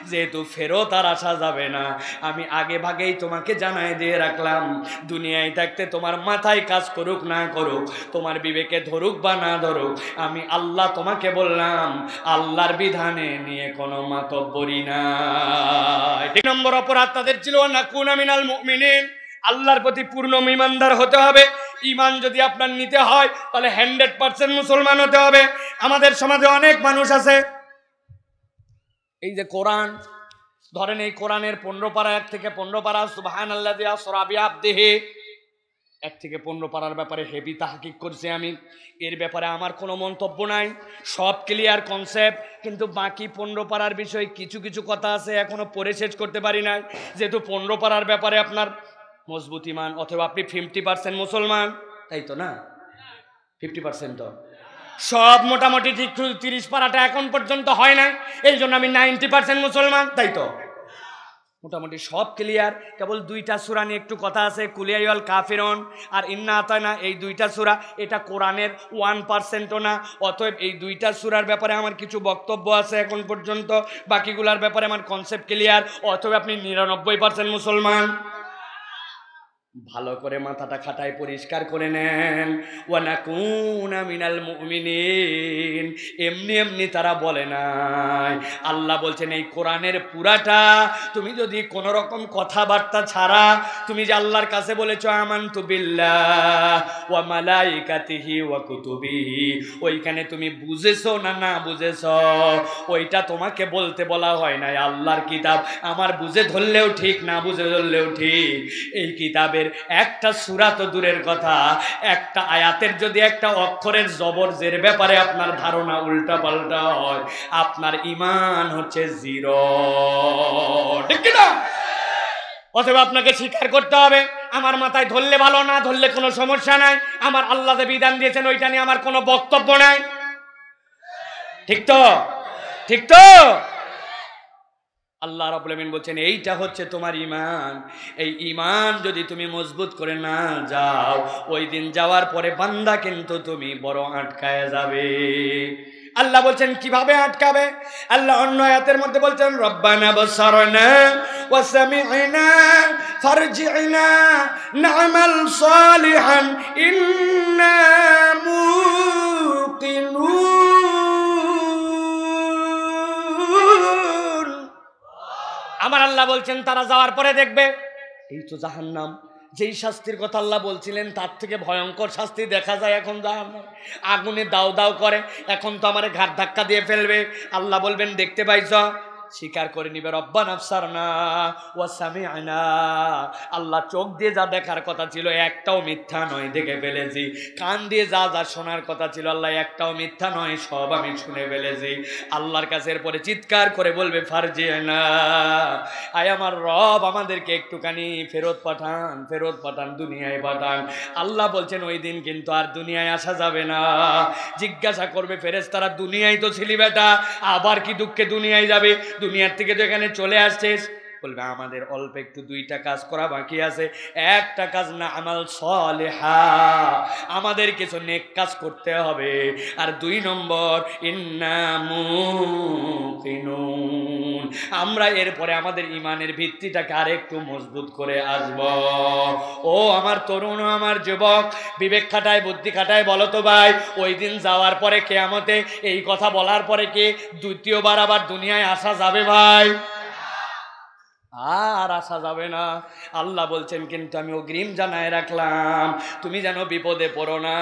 যেহেতু ফেরত আর আসা যাবে না, আমি আগে ভাগেই তোমাকে জানাই দিয়ে রাখলাম, দুনিয়ায় থাকতে তোমার মাথায় কাজ করুক না করুক, তোমার বিবেকে ধরুক বা না ধরুক, আমি আল্লাহ তোমাকে বললাম আল্লাহর বিধানে নিয়ে কোনো মাতব্বরি নাই। এক নম্বর অপরাধ তাদের ছিল নাকুনা মিনাল মুমিনিন, আল্লাহর প্রতি পূর্ণ ঈমানদার হতে হবে। ঈমান যদি আপনার নিতে হয় তাহলে 100% মুসলমান হতে হবে। আমাদের সমাজে অনেক মানুষ আছে, এই যে কোরআন ধরেন, এই কোরআনের 15 পারা, 1 থেকে 15 পারা, সুবহানাল্লাযী আসরা বিআবদিহি, 1 থেকে 15 পারার ব্যাপারে হেভি তাহকিক করছি আমি, এর ব্যাপারে আমার কোনো মন্তব্য নাই, সব ক্লিয়ার কনসেপ্ট, কিন্তু বাকি 15 পারার বিষয়ে কিছু কিছু কথা আছে এখনো পড়ে শেষ করতে পারি নাই। যেহেতু 15 পারার ব্যাপারে আপনার মজবুত ঈমান, অথবা আপনি 50% মুসলমান, তাই তো না? 50% তো সব মোটামুটি ঠিক, 30 পারাটা এখন পর্যন্ত হয় নাই, এই জন্য আমি 90% মুসলমান, তাই তো? মোটামুটি সব ক্লিয়ার, কেবল 2টা সূরা নিয়ে একটু কথা আছে, কুলিয়াল কাফিরুন আর ইন্না আতানা, এই 2টা সূরা, এটা কোরআনের 1%ও না। অতএব এই 2টা সূরার ব্যাপারে আমার কিছু বক্তব্য আছে এখন পর্যন্ত, বাকিগুলোর ব্যাপারে আমার কনসেপ্ট ক্লিয়ার। অতএব আপনি 99% মুসলমান। ভালো করে মাথাটা খাটায় পরিষ্কার করে নেন, ওয়া নাকুনা মিনাল মুমিনিন, এমনি এমনি তারা বলে নাই। আল্লাহ বলছেন এই কোরআনের পুরাটা তুমি যদি কোন রকম কথাবার্তা ছাড়া তুমি যে আল্লাহর কাছে বলেছো আমানতু বিল্লাহ ওয়া মালাইকাতিহি ওয়া কুতুবিহি, ওইখানে তুমি বুঝেছো না না বুঝেছো ওইটা তোমাকে বলতে বলা হয় নাই। আল্লাহর কিতাব আমার বুঝে ধরলেও ঠিক, না বুঝে ধরলেও ঠিক, এই কিতাবে একটা সূরা তো দূরের কথা, একটা আয়াতের যদি একটা অক্ষরের জবর জের ব্যাপারে আপনার ধারণা উল্টা পাল্টা হয়, আপনার ঈমান হচ্ছে 0। ঠিক কি না? অথবা আপনাকে স্বীকার করতে হবে আমার মাথায় ধরলে ভালো, না ধরলে কোনো সমস্যা নাই, আমার আল্লাহ যে বিধান দিয়েছেন ওইটা নিয়ে আমার কোনো বক্তব্য নাই। ঠিক তো? ঠিক তো? আল্লাহ রাব্বুল আলামিন বলছেন এইটা হচ্ছে তোমার ঈমান। এই ঈমান যদি তুমি মজবুত করে না যাও, ওই দিন যাওয়ার পরে বান্দা কিন্তু তুমি বড় আটকায় যাবে। আল্লাহ বলছেন কিভাবে আটকাবে? আল্লাহ অন্য আয়াতের মধ্যে বলছেন রব্বানা বসারনা ওয়া সামি'না ফারজি'না না'মাল সালিহান ইন্না মুকিনুন। আমার আল্লাহ বলছেন তারা যাওয়ার পরে দেখবে এই তো জাহান্নাম, যেই শাস্তির কথা আল্লাহ বলছিলেন তার থেকে ভয়ঙ্কর শাস্তি দেখা যায় এখন জাহান্নাম, আগুনে দাও দাও করে, এখন তো আমার ঘাট ধাক্কা দিয়ে ফেলবে। আল্লাহ বলবেন দেখতে পাইছ স্বীকার করে নিবে রব্বানা আবসারনা ওয়া সামি'না, আল্লাহ চোখ দিয়ে যা দেখার কথা ছিল একটাও মিথ্যা নয়, দেখে ফেলেছি। কান দিয়ে যা যা শোনার কথা ছিল আল্লাহ একটাও মিথ্যা নয়, সব আমি শুনে ফেলেছি। আল্লাহর কাছে এরপরে চিৎকার করে বলবে ফারজি'না, আয় আমার রব আমাদেরকে একটুখানি ফেরত পাঠান, ফেরত পাঠান, দুনিয়ায় পাঠান। আল্লাহ বলছেন ওই দিন কিন্তু আর দুনিয়ায় আসা যাবে না। জিজ্ঞাসা করবে ফেরেশতারা, দুনিয়ায় তো ছিলি বেটা, আবার কি দুঃখে দুনিয়ায় যাবে? দুনিয়ার থেকে তো এখানে চলে আসছিস। বলবে আমাদের অল্প একটু দুইটা কাজ করা বাকি আছে। একটা কাজ না আমাল সালেহা, আমাদের কিছু নেক কাজ করতে হবে। আর 2 নম্বর ইন্না মুকিনুন, আমরা এরপরে আমাদের ইমানের ভিত্তিটাকে আরেকটু মজবুত করে আসব। ও আমার তরুণ, আমার যুবক, বিবেক খাটায় বুদ্ধি খাটায় বলো তো ভাই, ওই দিন যাওয়ার পরে কিয়ামতে এই কথা বলার পরে কি দ্বিতীয়বার আবার দুনিয়ায় আসা যাবে ভাই? আর আসা যাবে না। আল্লাহ বলছেন কিন্তু আমি অগ্রিম জানায় রাখলাম, তুমি যেন বিপদে পড়ো না।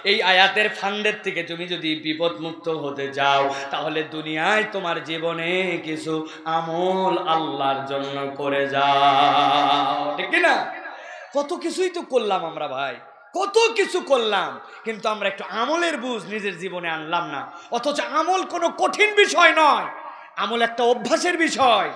এই আয়াতের ফান্ডের থেকে তুমি যদি বিপদ মুক্ত হতে যাও, তাহলে দুনিয়ায় তোমার জীবনে কিছু আমল আল্লাহর জন্য করে যাও, ঠিক না? কত কিছুই তো করলাম আমরা ভাই, কত কিছু করলাম, কিন্তু আমরা একটু আমলের বুঝ নিজের জীবনে আনলাম না। অথচ আমল কোনো কঠিন বিষয় নয়, আমল একটা অভ্যাসের বিষয়।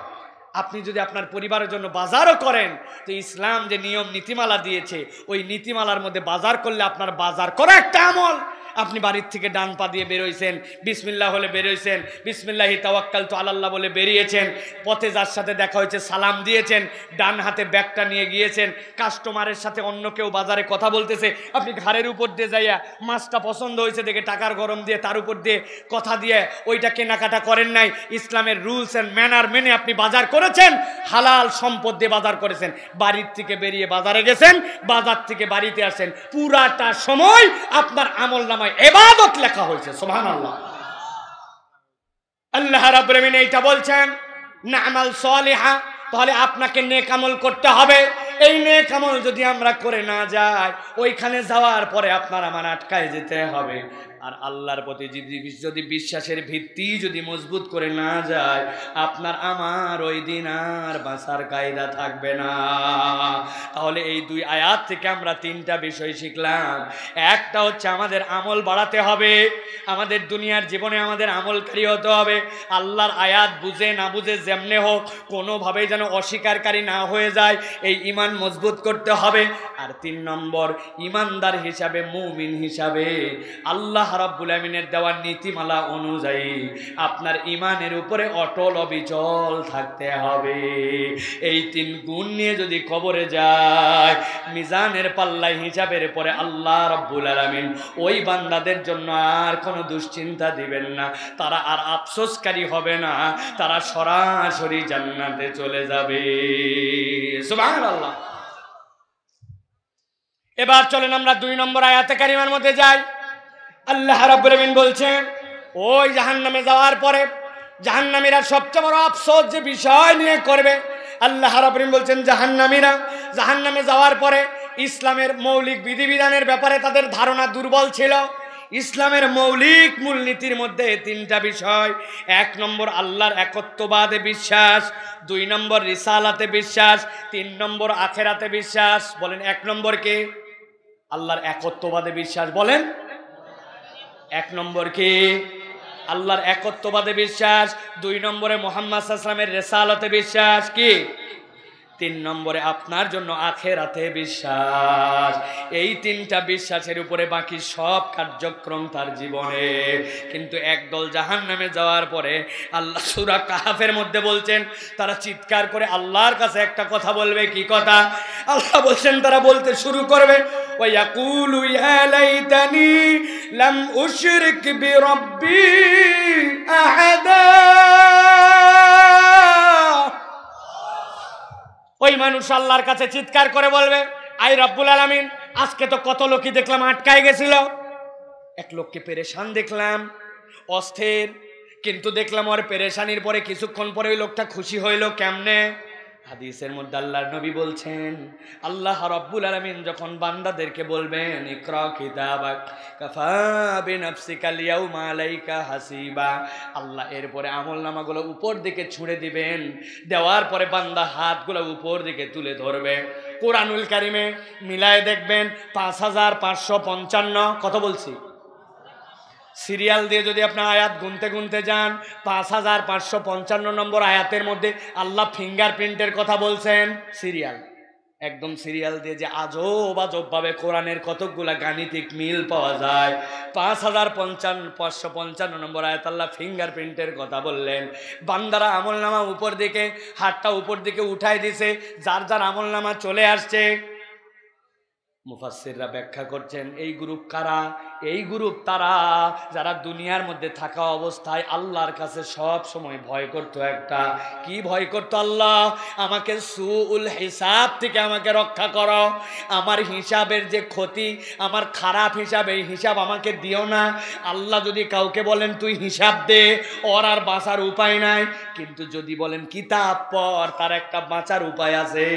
আপনি যদি আপনার পরিবারের জন্য বাজারও করেন, তো ইসলাম যে নিয়ম নীতিমালা দিয়েছে, ওই নীতিমালার মধ্যে বাজার করলে আপনার বাজার করা একটা আমল। আপনি বাড়ির থেকে ডান পা দিয়ে বেরোইছেন, বিসমিল্লাহ বলে বেরোইছেন, বিসমিল্লাহি তাওয়াক্কালতু আলাল্লাহ বলে বেরিয়েছেন, পথে যার সাথে দেখা হয়েছে সালাম দিয়েছেন, ডান হাতে ব্যাগটা নিয়ে গিয়েছেন, কাস্টমারের সাথে অন্য কেউ বাজারে কথা বলতেছে, আপনি ঘাড়ের উপর দিয়ে যাইয়া মাছটা পছন্দ হয়েছে দেখে টাকার গরম দিয়ে তার উপর দিয়ে কথা দিয়ে ওইটা কেনাকাটা করেন নাই। ইসলামের রুলস অ্যান্ড ম্যানার মেনে আপনি বাজার করেছেন, হালাল সম্পদ দিয়ে বাজার করেছেন। বাড়ির থেকে বেরিয়ে বাজারে গেছেন, বাজার থেকে বাড়িতে আসেন, পুরাটা সময় আপনার আমল নামায় ইবাদত লেখা হয়েছে। সুবহানাল্লাহ। আল্লাহ রাব্বুল আমিন এইটা বলছেন না আমাল সালিহা, তাহলে আপনাকে নেক আমল করতে হবে। এই নেক আমল যদি আমরা করে না যাই, ওইখানে যাওয়ার পরে আপনার আমার আটকায় যেতে হবে। আর আল্লাহর প্রতি যদি বিশ্বাসের ভিত্তি যদি মজবুত করে না যায়, আপনার আমার ওই দিন আর বাঁচার কায়দা থাকবে না। তাহলে এই 2 আয়াত থেকে আমরা 3টা বিষয় শিখলাম। একটা হচ্ছে আমাদের আমল বাড়াতে হবে, আমাদের দুনিয়ার জীবনে আমাদের আমলকারী হতে হবে। আল্লাহর আয়াত বুঝে না বুঝে যেমনে হোক কোনোভাবেই যেন অস্বীকারী না হয়ে যায়, এই ঈমান মজবুত করতে হবে। আর 3 নম্বর, ঈমানদার হিসাবে, মুমিন হিসাবে আল্লাহ রাব্বুল আমিনের দেওয়া নীতিমালা অনুযায়ী আপনার ঈমানের উপরে অটল অবিচল থাকতে হবে। এই 3 গুণ নিয়ে যদি কবরে যায়, মিজানের পাল্লায় হিসাবের পরে আল্লাহ রাব্বুল আলামিন ওই বান্দাদের জন্য আর কোনো দুশ্চিন্তা দিবেন না, তারা আর আফসোসকারী হবে না, তারা সরাসরি জান্নাতে চলে যাবে। সুবহানাল্লাহ। এবার চলেন আমরা 2 নম্বর আয়াতে কারিমার মধ্যে যাই। আল্লাহ রাব্বুল আমিন বলছেন, ওই জাহান্নামে যাওয়ার পরে জাহান্নামীরা সবচেয়ে বড় আফসোস যে বিষয় নিয়ে করবে, আল্লাহ রাব্বুল আমিন বলছেন জাহান্নামীরা জাহান্নামে যাওয়ার পরে ইসলামের মৌলিক বিধিবিধানের ব্যাপারে তাদের ধারণা দুর্বল ছিল। ইসলামের মৌলিক মূলনীতির মধ্যে 3টা বিষয়। 1 নম্বর আল্লাহর একত্ববাদে বিশ্বাস, 2 নম্বর রিসালাতে বিশ্বাস, 3 নম্বর আখিরাতে বিশ্বাস। বলেন 1 নম্বর কে? আল্লাহর একত্ববাদে বিশ্বাস। বলেন 1 নম্বর কি? আল্লাহর একত্ববাদে বিশ্বাস। 2 নম্বরে মুহাম্মদ সাল্লাল্লাহু আলাইহি ওয়াসাল্লামের রিসালাতে বিশ্বাস। কি? 3 নম্বরে আপনার জন্য আখিরাতে বিশ্বাস। এই 3টা বিশ্বাসের উপরে বাকি সব কার্যক্রম তার জীবনে। কিন্তু একদল জাহান্নামে যাওয়ার পরে আল্লাহ সূরা কাহফের মধ্যে বলছেন, তারা চিৎকার করে আল্লাহর কাছে একটা কথা বলবে। কি কথা? আল্লাহ বলছেন তারা বলতে শুরু করবে, ওয়া ইয়াকুলু ইয়া লাইতানি লাম উশরিক বিরাব্বি আহাদা। ওই মানুষ আল্লাহর কাছে চিৎকার করে বলবে, আই রব্বুল আলামিন, আজকে তো কত লোকই দেখলাম আটকায় গেছিল, এক লোককে পেরেশান দেখলাম, অস্থির, কিন্তু দেখলাম ওর পেরেশানির পরে কিছুক্ষণ পরে ওই লোকটা খুশি হইল। কেমনে? হাদিসের মধ্যে আল্লাহর নবী বলছেন, আল্লাহ রাব্বুল আলামিন যখন বান্দাদেরকে বলবেন ইকরা কিতাবাক কাফা বিনাফসিকাল ইয়াউমা আলাইকা হাসিবা, আল্লাহ এরপরে আমলনামাগুলো উপর দিকে ছুঁড়ে দিবেন, দেওয়ার পরে বান্দা হাতগুলো উপর দিকে তুলে ধরবে। কোরআনুল কারিমে মিলায় দেখবেন 5555, কত বলছি, সিরিয়াল দিয়ে যদি আপনার আয়াত গুনতে গুনতে যান 5555 নম্বর আয়াতের মধ্যে আল্লাহ ফিঙ্গারপ্রিন্টের কথা বলছেন। সিরিয়াল, একদম সিরিয়াল দিয়ে যে আজব আজব ভাবে কোরআনের কতকগুলা গাণিতিক মিল পাওয়া যায়। 5555 নম্বর আয়াত আল্লাহ ফিঙ্গারপ্রিন্টের কথা বললেন। বান্দারা আমলনামা উপর দিকে, হাতটা উপর দিকে উঠাই দিছে, যার যার আমলনামা চলে আসছে। মুফাসসিররা ব্যাখ্যা করছেন এই গ্রুপ কারা? এই গ্রুপ তারা যারা দুনিয়ার মধ্যে থাকা অবস্থায় আল্লাহর কাছে সব সময় ভয় করত। একটা কি ভয় করত? আল্লাহ আমাকে সুউল হিসাব থেকে আমাকে রক্ষা করো, আমার হিসাবের যে ক্ষতি, আমার খারাপ হিসাব, এই হিসাব আমাকে দিও না। আল্লাহ যদি কাউকে বলেন তুই হিসাব দে, ওর আর বাঁচার উপায় নাই। কিন্তু যদি বলেন কিতাব পড়, তার একটা বাঁচার উপায় আছে।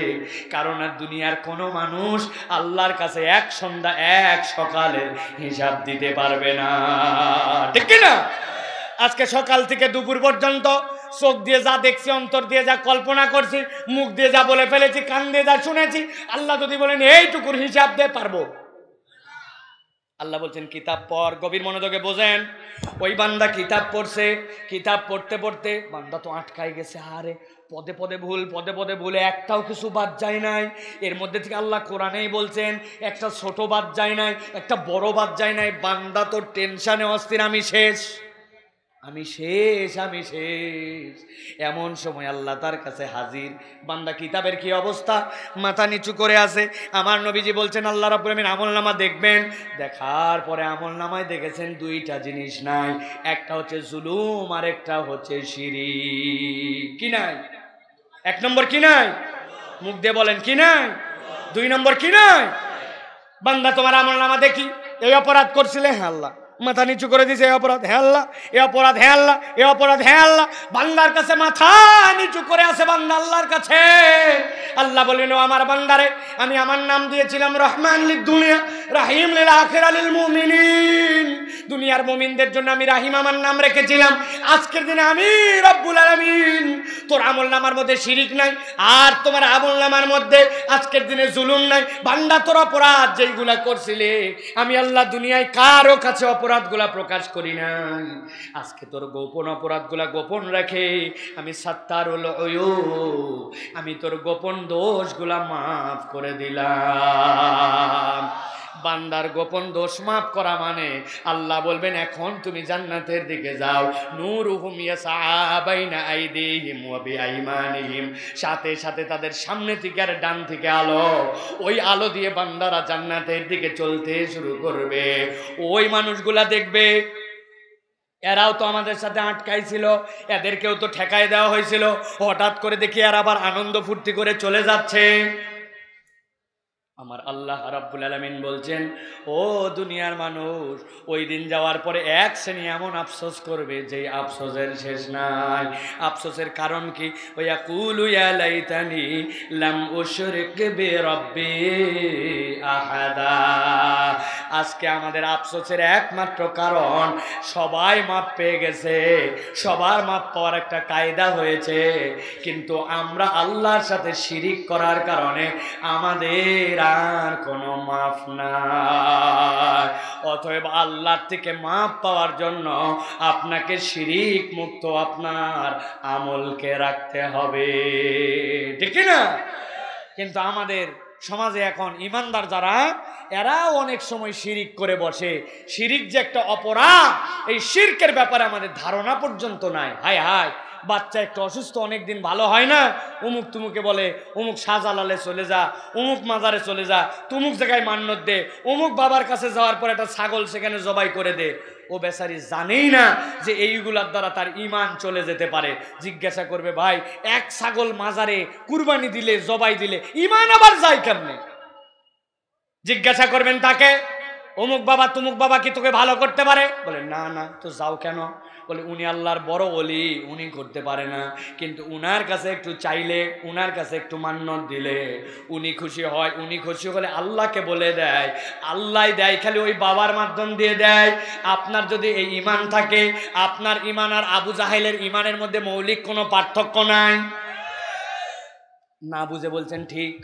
কারণ আর দুনিয়ার কোনো মানুষ আল্লাহর কাছে এক সন্ধ্যা এক সকালের হিসাব দিতে পারবে না, ঠিক কিনা? আজকে সকাল থেকে দুপুর পর্যন্ত চোখ দিয়ে যা দেখছি, অন্তর দিয়ে যা কল্পনা করছি, মুখ দিয়ে যা বলে ফেলেছি, কান দিয়ে যা শুনেছি, আল্লাহ যদি বলেন এইটুকুর হিসাব দে, পারবো? আল্লাহ বলছেন কিতাব পড়। গভীর মনোযোগে বোঝেন। ওই বান্দা কিতাব পড়ছে, কিতাব পড়তে পড়তে বান্দা তো আটকাই গেছে। আরে পদে পদে ভুল, পদে পদে ভুলে একটাও কিছু বাদ যায় নাই। এর মধ্যে থেকে আল্লাহ কোরআনেই বলছেন একটা ছোট বাদ যায় নাই, একটা বড় বাদ যায় নাই। বান্দা তো টেনশনে অস্থির, আমি শেষ, আমি শেষ, আমি শেষ। এমন সময় আল্লাহ তার কাছে হাজির। বান্দা কিতাবের কি অবস্থা? মাথা নিচু করে আছে। আমার নবীজি বলছেন আল্লাহ রাব্বুল আমিন আমলনামা দেখবেন, দেখার পরে আমলনামায় দেখেছেন দুইটা জিনিস নাই। একটা হচ্ছে জুলুম, আর একটা হচ্ছে শিরিক। কি নাই? এক নম্বর কি নাই? মুখ দিয়ে বলেন কি নাই? দুই নম্বর কি নাই? বান্দা তোমার আমলনামা দেখি, এই অপরাধ করছিলে, হ্যাঁ আল্লাহ। মাথা নিচু করে দিছে, এ অপরাধ, হ্যাঁ আল্লাহ, এ অপরাধ, হ্যাঁ আল্লাহ, এ অপরাধ, হ্যাঁ আল্লাহ। বান্দার কাছে মাথা নিচু করে আছে বান্দা আল্লাহর কাছে। আল্লাহ বললেন ও আমার বান্দারে, আমি আমার নাম দিয়েছিলাম রহমান লিদ দুনিয়া রাহিম লিল আখিরা লিল মুমিনিন। দুনিয়ার মুমিনদের জন্য আমি রাহিম আমার নাম রেখেছিলাম। আজকের দিনে আমি রব্বুল আলামিন, তোর আমলনামার মধ্যে শিরিক নাই, আর তোমার আমলনামার মধ্যে আজকের দিনে জুলুম নাই। বান্দা তোর অপরাধ যেইগুলা করছিলে, আমি আল্লাহ দুনিয়ায় কারো কাছে অপরাধগুলা প্রকাশ করি নাই। আজকে তোর গোপন অপরাধগুলা গোপন রাখে আমি সাত্তারুল উয়ুব, আমি তোর গোপন দোষগুলা মাফ করে দিলাম। বান্দার গোপন দোষ মাফ করা মানে আল্লাহ বলবেন এখন তুমি জান্নাতের দিকে যাও। নূরুহুম ইয়াসআ বাইনা আইদিহিম ওয়া বিআইমানিহিম, সাথে সাথে তাদের সামনে থেকে আর ডান থেকে আলো, ওই আলো দিয়ে বান্দারা জান্নাতের দিকে চলতে শুরু করবে। ওই মানুষগুলা দেখবে এরাও তো আমাদের সাথে আটকাই ছিল, এদেরকেও তো ঠেকায় দেওয়া হয়েছিল, হঠাৎ করে দেখি আর আবার আনন্দ ফুর্তি করে চলে যাচ্ছে। আমার আল্লাহ রাব্বুল আলামিন বলছেন ও দুনিয়ার মানুষ, ওই দিন যাওয়ার পরে এক শ্রেণী এমন আফসোস করবে যে আফসোসের শেষ নাই। আফসোসের কারণ কি? ওয়াকুলু ইয়া লাইতানি লাম উশরিক বিরাব্বি আহাদা। আজকে আমাদের আফসোসের একমাত্র কারণ সবাই মাপ পেয়ে গেছে, সবার মাপ পাওয়ার একটা কায়দা হয়েছে, কিন্তু আমরা আল্লাহর সাথে শিরিক করার কারণে আমাদের আর কোনো মাফ নাই। অতএব আল্লাহর থেকে মাফ পাওয়ার জন্য আপনাকে শিরিক মুক্ত আপনার আমলকে রাখতে হবে, ঠিক না? কিন্তু আমাদের সমাজে এখন ইমানদার যারা, এরাও অনেক সময় শিরিক করে বসে। শিরিক যে একটা অপরাধ, এই শিরকের ব্যাপারে আমাদের ধারণা পর্যন্ত নাই। হায় হায়, বাচ্চা একটু অসুস্থ, অনেক দিন ভালো হয় না, অমুক তুমুকে বলে অমুক শাহজালালে চলে যা, অমুক মাজারে চলে যা, তুমুক জায়গায় মান্যত দে, অমুক বাবার কাছে যাওয়ার পর একটা ছাগল সেখানে জবাই করে দে। ও বেচারি জানেই না যে এইগুলার দ্বারা তার ঈমান চলে যেতে পারে। জিজ্ঞাসা করবে ভাই, এক ছাগল মাজারে কুরবানি দিলে, জবাই দিলে ঈমান আবার যায় কেমনে? জিজ্ঞাসা করবেন তাকে। অমুক বাবা তুমুক বাবা কি তোকে ভালো করতে পারে? বলে না না। তো যাও কেন? বলে উনি আল্লাহর বড় ওলি, উনি করতে পারে না, কিন্তু উনার কাছে একটু চাইলে, উনার কাছে একটু মান্নত দিলে উনি খুশি হয়। উনি খুশি হলে আল্লাহকে বলে দেয়, আল্লাহ দেয়, খালি ওই বাবার মাধ্যম দিয়ে দেয়। আপনার যদি এই ইমান থাকে, আপনার ইমান আর আবু জাহেলের ইমানের মধ্যে মৌলিক কোনো পার্থক্য নাই। না বুঝে বলছেন ঠিক,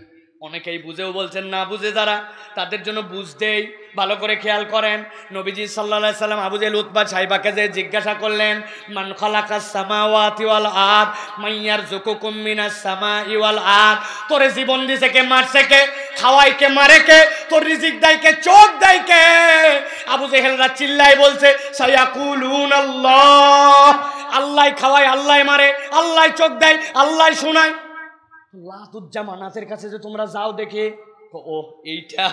অনেকেই বুঝেও বলছেন না বুঝে, যারা তাদের জন্য বুঝতেই ভালো করে খেয়াল করেন। নবীজি সাল্লাল্লাহু আলাইহি সাল্লাম আবু জেহেল উতবা সাইবাকে যে জিজ্ঞাসা করলেন, মান খালাকাস সামাওয়াতি ওয়াল আরদ মাইয়ারযুকুকুম মিনাস সামাই ওয়াল আরদ, তোরে জীবন দিছে কে, মারছে কে, খাওয়াই কে, মারে কে, তোর রিজিক দেয় কে, চোখ দেয় কে? আবু জেহেলরা চিল্লাই বলছে সায়াকুলুন আল্লাহ, আল্লাহ খাওয়ায়, আল্লাহ মারে, আল্লাহ চোখ দেয়, আল্লাহ শোনায়। লাতুজ্জামানাতের কাছে যে তোমরা যাও দেখে, ও এইটা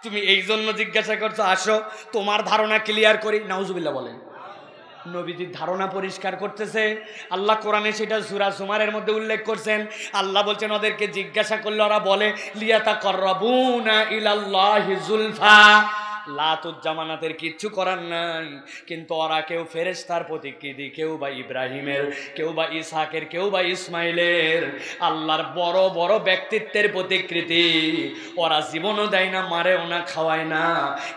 তুমি এই জন্য জিজ্ঞাসা করছো, আসো তোমার ধারণা ক্লিয়ার করি। নাউজুবিল্লাহ বলেন। নবীজির ধারণা পরিষ্কার করতেছে আল্লাহ কোরআনে, সেটা সূরা জুমারের মধ্যে উল্লেখ করছেন। আল্লাহ বলছেন ওদেরকে জিজ্ঞাসা করলে ওরা বলে লিয়াতাকাররাবুনা ইলাল্লাহি যুলফা। লাতুজ্জামানাতের কিচ্ছু করার নাই, কিন্তু ওরা কেউ ফেরেশতার প্রতিকৃতি, কেউ বা ইব্রাহিমের, কেউ বা ইসহাকের, কেউ বা ইসমাইলের, আল্লাহর বড় বড় ব্যক্তিত্বের প্রতিকৃতি। ওরা জীবনও দেয় না, মারেও না, খাওয়ায় না,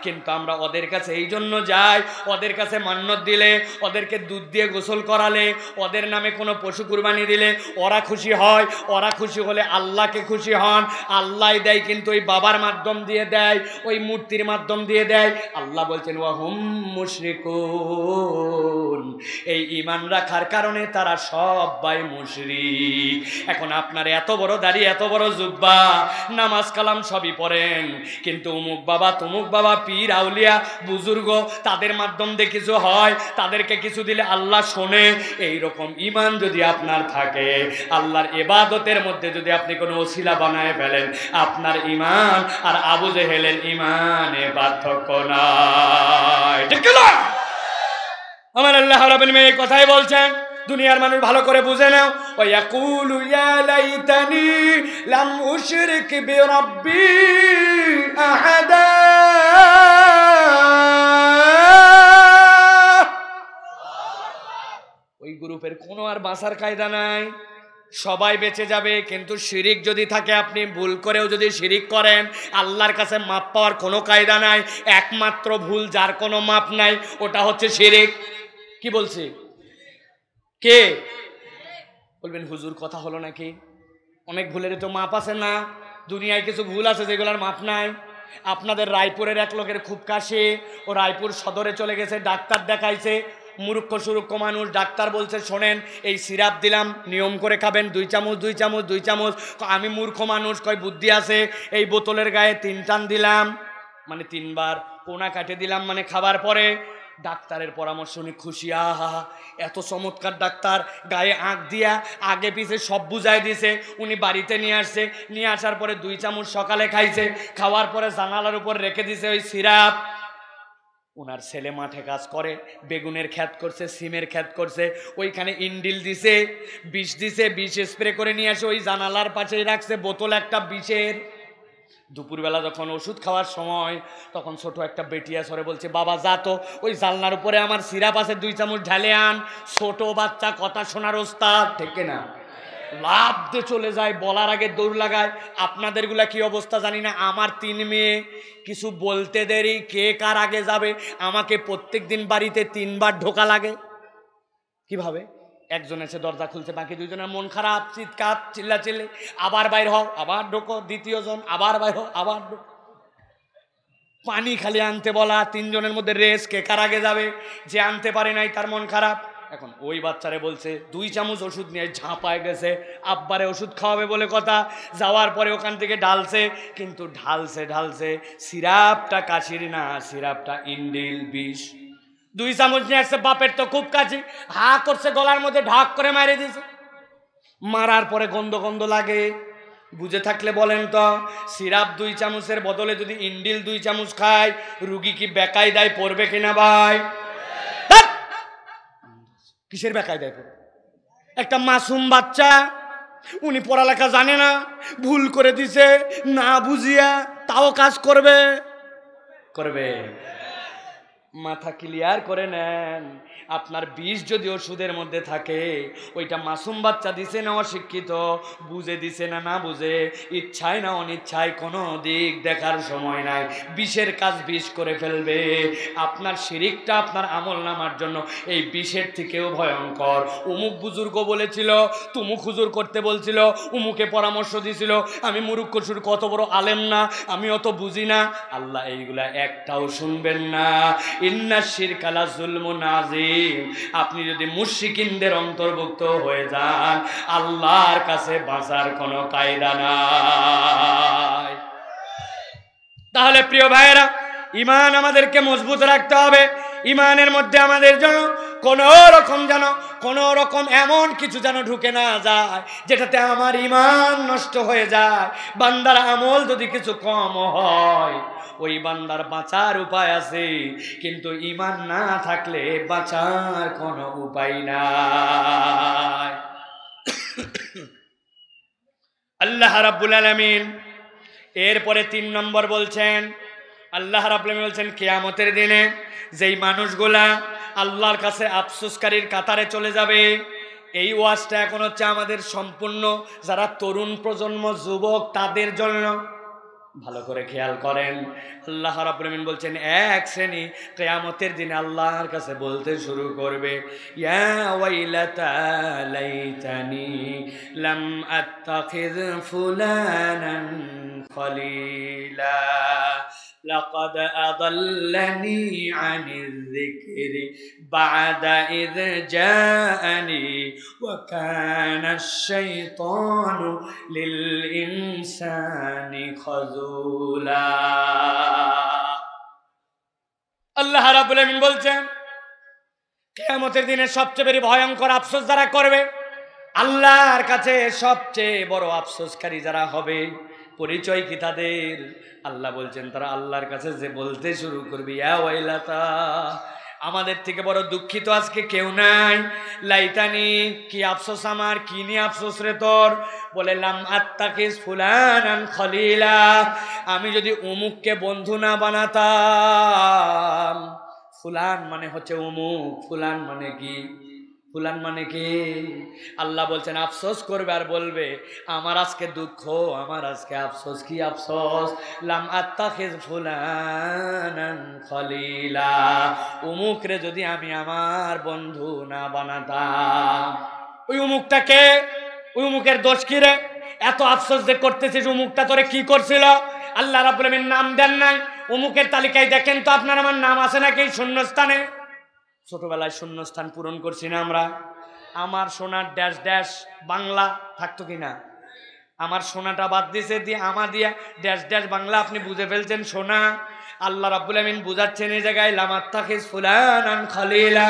কিন্তু আমরা ওদের কাছে এই জন্য যাই, ওদের কাছে মান্নত দিলে, ওদেরকে দুধ দিয়ে গোসল করালে, ওদের নামে কোনো পশু কুরবানি দিলে ওরা খুশি হয়। ওরা খুশি হলে আল্লাহকে খুশি হন। আল্লাহ দেয়, কিন্তু ওই বাবার মাধ্যম দিয়ে দেয়, ওই মূর্তির মাধ্যম দিয়ে দেয়। আল্লাহ বলছেন ওয়া হুম মুশরিকুন, এই ঈমান রাখার কারণে তারা সবাই মুশরিক। এখন আপনার এত বড় দাড়ি, এত বড় জুব্বা, নামাজ কালাম সবই পড়েন, কিন্তু অমুক বাবা তুমুক বাবা, পীর আউলিয়া বুজুর্গ, তাদের মাধ্যম দিয়ে কিছু হয়, তাদেরকে কিছু দিলে আল্লাহ শোনে। এই রকম ঈমান যদি আপনার থাকে, আল্লাহর ইবাদতের মধ্যে যদি আপনি কোনো ওসিলা বানায় ফেলেন, আপনার ঈমান আর আবু জেহেলের ঈমানে পার্থক্য নাই। ঠিক না? আমার আল্লাহ রাব্বুল আলামিন এই কথাই বলছেন, দুনিয়ার মানুষ ভালো করে বুঝে নাও। ওয়া ইয়াকুলু ইয়া লাইতানি লাম উশরিক বিরাব্বি আহাদা, ওই গ্রুপের কোনো আর বাঁচার কায়দা নাই, সবাই বেঁচে যাবে। কিন্তু শিরিক যদি থাকে, আপনি ভুল করেও যদি শিরিক করেন, আল্লাহর কাছে মাপ পাওয়ার কোনো কায়দা নাই। একমাত্র ভুল যার কোনো মাপ নাই, ওটা হচ্ছে শিরিক। কি বলছি? কে বলবেন হুজুর কথা হলো নাকি? অনেক ভুলের তো মাপ আছে না? দুনিয়ায় কিছু ভুল আছে যেগুলোর মাপ নাই। আপনাদের রায়পুরের এক লোকের খুব কাশি, ও রায়পুর সদরে চলে গেছে, ডাক্তার দেখাইছে, মূর্খ সুরুক্ষ মানুষ। ডাক্তার বলছে শোনেন, এই সিরাপ দিলাম, নিয়ম করে খাবেন, 2 চামচ 2 চামচ 2 চামচ। আমি মূর্খ মানুষ, কয় বুদ্ধি আছে, এই বোতলের গায়ে 3 টান দিলাম, মানে 3 বার কোনা কাটে দিলাম, মানে খাবার পরে। ডাক্তারের পরামর্শ উনি খুশি, আহা এত চমৎকার ডাক্তার, গায়ে আঁক দিয়া আগে পিছে সব বুঝাই দিছে। উনি বাড়িতে নিয়ে আসছে, নিয়ে আসার পরে 2 চামচ সকালে খাইছে, খাওয়ার পরে জানালার উপর রেখে দিছে ওই সিরাপ। ওনার ছেলে মাঠে কাজ করে, বেগুনের ক্ষেত করছে, সিমের ক্ষেত করছে, ওইখানে ইন্ডিল দিছে, বিষ দিছে, বিষ স্প্রে করে নিয়ে আসে ওই জানালার পাশেই রাখছে বোতল একটা বিষের। দুপুরবেলা যখন ওষুধ খাওয়ার সময়, তখন ছোট একটা বেটিয়া সরে বলছে, বাবা যা তো ওই জানলার উপরে আমার সিরাপ আছে, 2 চামচ ঢালে আন। ছোট বাচ্চা কথা শোনার ওস্তাদ, ঠিক না? লাভ দিয়ে চলে যায়, বলার আগে দৌড় লাগায়। আপনাদেরগুলা কি অবস্থা জানি না। আমার 3 মেয়ে, কিছু বলতে দেরি, কে কার আগে যাবে। আমাকে প্রত্যেক দিন বাড়িতে 3 বার ঢোকা লাগে। কিভাবে? একজন এসে দরজা খুলছে, বাকি 2 জনের মন খারাপ, চিৎকার চিল্লাচিল্লি, আবার বাইর হও, আবার ঢোকো, 2য় জন আবার বাইর হও, আবার ঢোকো। পানি খালি আনতে বলা, 3 জনের মধ্যে রেস, কে কার আগে যাবে। যে আনতে পারে নাই তার মন খারাপ। এখন ওই বাচ্চারে বলছে 2 চামচ ওষুধ নিয়ে ঝাঁপায় গেছে, আব্বারে ওষুধ খাওয়াবে বলে কথা। যাওয়ার পরে ওখান থেকে ঢালছে, কিন্তু ঢালছে সিরাপটা কাশির না, সিরাপটা ইন্ডিল বিষ। 2 চামচ নিয়ে আসছে, বাপের তো খুব কাশি, হা করছে, গলার মধ্যে ঢাক করে মারে দিয়েছে। মারার পরে গন্ধ গন্ধ লাগে। বুঝে থাকলে বলেন তো, সিরাপ 2 চামচের বদলে যদি ইন্ডিল 2 চামচ খায়, রুগী কি বেকায়দায় পড়বে কিনা ভাই? কিসের বেকায়দায় পড়বে? একটা মাসুম বাচ্চা, উনি পড়ালেখা জানে না, ভুল করে দিছে, না বুঝিয়া তাও কাজ করবে। করবে? মাথা ক্লিয়ার করে নেন, আপনার বিষ যদি ওষুধের মধ্যে থাকে, ওইটা মাসুম বাচ্চা দিছে না অশিক্ষিত, বুঝে দিছে না না বুঝে, ইচ্ছায় না অনিচ্ছায়, কোনো দিক দেখার সময় নাই, বিষের কাজ বিষ করে ফেলবে। আপনার শিরিকটা আপনার আমল নামার জন্য এই বিষের থেকেও ভয়ঙ্কর। উমুক বুজুর্গ বলেছিল, তুমুক হুজুর করতে বলছিল, উমুকে পরামর্শ দিছিল, আমি মুরুক্ষ সুর কত বড় আলেম না, আমি অত বুঝি না। আল্লাহ এইগুলা একটাও শুনবেন না। ইন্না শিরকা লা যুলমুন আযীম। আপনি যদি মুশরিকিনদের অন্তর্ভুক্ত হয়ে যান, আল্লাহর কাছে বাঁচার কোনো কায়দা নাই। তাহলে প্রিয় ভাইয়েরা, ঈমান আমাদেরকে মজবুত রাখতে হবে। ঈমানের মধ্যে আমাদের জন্য কোনো রকম এমন কিছু যেন ঢুকে না যায় যেটাতে আমার ঈমান নষ্ট হয়ে যায়। বান্দার আমল যদি কিছু কম হয়, ওই বান্দার বাঁচার উপায় আছে, কিন্তু ঈমান না থাকলে বাঁচার কোনো উপায় নাই। আল্লাহ রাব্বুল আলামিন এরপরে 3 নম্বর বলছেন, আল্লাহ রাব্বুল আলামিন বলছেন কিয়ামতের দিনে যেই মানুষগুলা আল্লাহর কাছে আফসোসকারীর কাতারে চলে যাবে। এই ওয়াজটা এখন হচ্ছে আমাদের সম্পূর্ণ যারা তরুণ প্রজন্ম, যুবক, তাদের জন্য। ভালো করে খেয়াল করেন, আল্লাহ রাব্বুল আলামিন বলছেন এক শ্রেণী কিয়ামতের দিনে আল্লাহর কাছে বলতে শুরু করবে, ইয়া ওয়াইলাতা লাইতানি লাম আত্তাখিয ফুলানান খলিলা লাকাদ আদাল্লানি আনিয যিকরি বা'দা ইয জাআনি ওয়া কানা আশ-শাইতানু লিল ইনসানি খাযুলা। আল্লাহ রাব্বুল আলামিন বলছেন কিয়ামতের দিনে সবচেয়ে বেশি ভয়ঙ্কর আফসোস যারা করবে, আল্লাহর কাছে সবচেয়ে বড় আফসোসকারী যারা হবে, পরিচয় কি তাদের? আল্লাহ বলছেন তারা আল্লাহর কাছে যে বলতে শুরু করবে, ইয়া ওয়াইলাতা, আমাদের থেকে বড় দুঃখিত আজকে কেউ নাই। লাইতানি, কি আফসোস আমার, কি নিয়ে আফসোস রে তোর? বলে লাম আত্তাকিস ফুলানান খলিলা, আমি যদি উমুককে বন্ধু না বানাতাম। ফুলান মানে হচ্ছে উমুক, ফুলান মানে কি? ফুলান মানে কি? আল্লাহ বলছেন আফসোস করবে আর বলবে আমার আজকে দুঃখ, আমার আজকে আফসোস। কি আফসোস? লাম আত্তাখিজ ফুলানান খলিলা, উমুকরে যদি আমি আমার বন্ধু না বানাতাম। ওই উমুকটাকে, ওই উমুকের দোষ কি রে? এত আফসোস যে করতেছিস, উমুকটা তোরে কি করছিল? আল্লাহ রাব্বুল আলামিন নাম দেন নাই। উমুকের তালিকায় দেখেন তো আপনার আমার নাম আছে নাকি শূন্যস্থানে? ছোটবেলায় শূন্যস্থান পূরণ করছি না আমরা? আমার সোনার ড্যাশ ড্যাশ বাংলা থাকতো কিনা? আমার সোনাটা বাদ দিয়েছে দিয়ে আমা দিয়া ড্যাশ ড্যাশ বাংলা, আপনি বুঝে ফেলছেন সোনা। আল্লাহ রাব্বুল আলামিন বুঝাচ্ছেন এই জায়গায় লামাত্তাখিজ ফুলানান খলিলা,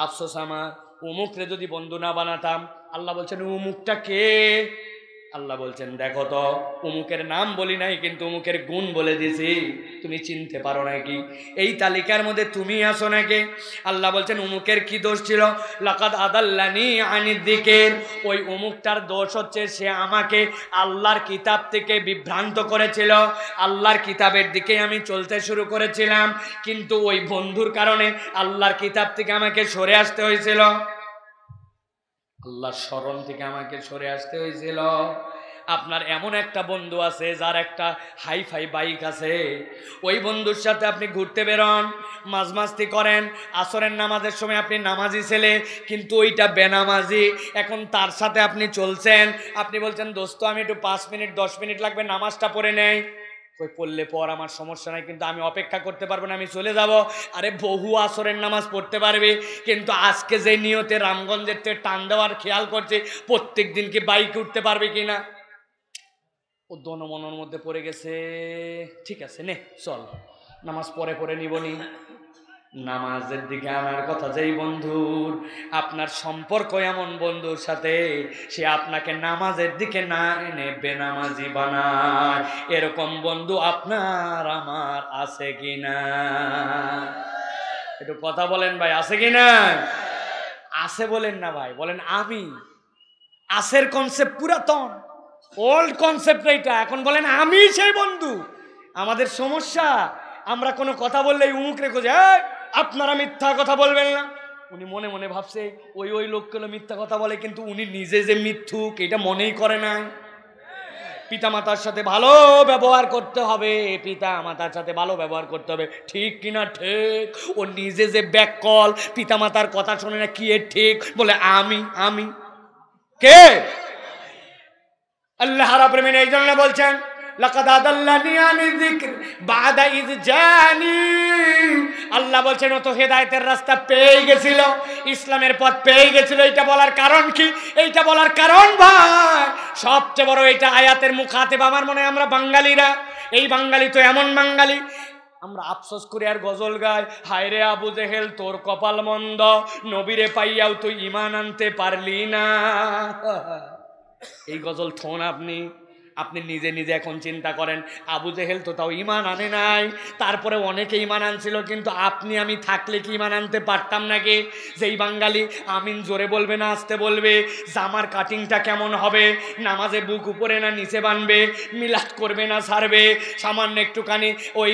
আফসোস আমার, উমুকরে যদি বন্ধু না বানাতাম। আল্লাহ বলছেন উমুকটা কে? আল্লাহ বলছেন দেখো তো, উমুকের নাম বলি নাই কিন্তু উমুকের গুণ বলে দিয়েছি, তুমি চিনতে পারো নাকি? এই তালিকার মধ্যে তুমি আসো নাকি? আল্লাহ বলছেন উমুকের কি দোষ ছিল? লাকাদ আদাল্লানি আনিয যিকির, ওই উমুকটার দোষ হচ্ছে সে আমাকে আল্লাহর কিতাব থেকে বিভ্রান্ত করেছিল। আল্লাহর কিতাবের দিকে আমি চলতে শুরু করেছিলাম, কিন্তু ওই বন্ধুর কারণে আল্লাহর কিতাব থেকে আমাকে সরে আসতে হয়েছিল, আল্লাহর স্মরণ থেকে আমাকে সরে আসতে হয়েছিল। আপনার এমন একটা বন্ধু আছে যার একটা হাইফাই বাইক আছে, ওই বন্ধুর সাথে আপনি ঘুরতে বেরোন, মাঝমাস্তি করেন, আসরের নামাজের সময় আপনি নামাজি ছেলে কিন্তু ওইটা বেনামাজি, এখন তার সাথে আপনি চলছেন, আপনি বলছেন দোস্ত আমি একটু 5 মিনিট 10 মিনিট লাগবে নামাজটা পড়ে নেই। ওই পড়লে পর আমার সমস্যা নাই, কিন্তু আমি অপেক্ষা করতে পারবো না, আমি চলে যাব। আরে বহু আসরের নামাজ পড়তে পারবে, কিন্তু আজকে যে নিয়তে রামগঞ্জের থেকে টান দেওয়ার খেয়াল করছে প্রত্যেক দিন কি বাইকে উঠতে পারবে কিনা? ও দনমনের মধ্যে পড়ে গেছে, ঠিক আছে নে চল নামাজ পরে পরে নিবনি। নামাজের দিকে আনার কথা যেই বন্ধুর, আপনার সম্পর্ক এমন বন্ধুর সাথে সে আপনাকে নামাজের দিকে না এনে বেনামাজি বানায়, এরকম বন্ধু আপনার আমার আছে কিনা? একটু কথা বলেন ভাই, আছে কিনা? আছে বলেন না ভাই, বলেন আমি। আসের কনসেপ্ট পুরাতন, ওল্ড কনসেপ্ট এইটা, এখন বলেন আমি সেই বন্ধু। আমাদের সমস্যা আমরা কোনো কথা বললেই উমুক রেখে যে আপনারা মিথ্যা কথা বলবেন না। উনি মনে মনে ভাবছে ওই লোকগুলো মিথ্যা কথা বলে, কিন্তু উনি নিজে যে মিথ্যুক এটা মনেই করে না। পিতামাতার সাথে ভালো ব্যবহার করতে হবে, পিতা মাতার সাথে ভালো ব্যবহার করতে হবে, ঠিক কিনা? ঠিক। ও নিজে যে ব্যাককল, পিতামাতার কথা শোনে না, কি এর ঠিক? বলে আমি কে? আল্লাহ রাব্বুল আলামিন এই জন্য বলছেন লাকাদ আদাল্লানি আনি যিকর বাদা ইয জানি। আল্লাহ বলছেন ও তো হেদায়েতের রাস্তা পেয়ে গেছিল, ইসলামের পথ পেয়ে গেছিল। এটা বলার কারণ কি? এইটা বলার কারণ ভাই সবচেয়ে বড় এটা আয়াতের মুখাতেব আমার মনে হয় আমরা বাঙালিরা। এই বাঙালি তো এমন বাঙালি, আমরা আফসোস করি আর গজল গাই, হায় রে আবু জেহেল তোর কপাল মন্দ, নবীরে পাইয়াও তুই ঈমান আনতে পারলি না। এই গজল থন আপনি নিজে নিজে এখন চিন্তা করেন, আবু জেহেল তো তাও ঈমান আনে নাই, তারপরে অনেকে ঈমান আনছিল, কিন্তু আপনি আমি থাকলে কি ঈমান আনতে পারতাম নাকি? যেই বাঙালি আমিন জোরে বলবে না আস্তে বলবে, জামার কাটিংটা কেমন হবে, নামাজে বুক উপরে না নিচে বানবে, মিলাদ করবে না ছাড়বে, সামান্য একটুখানি ওই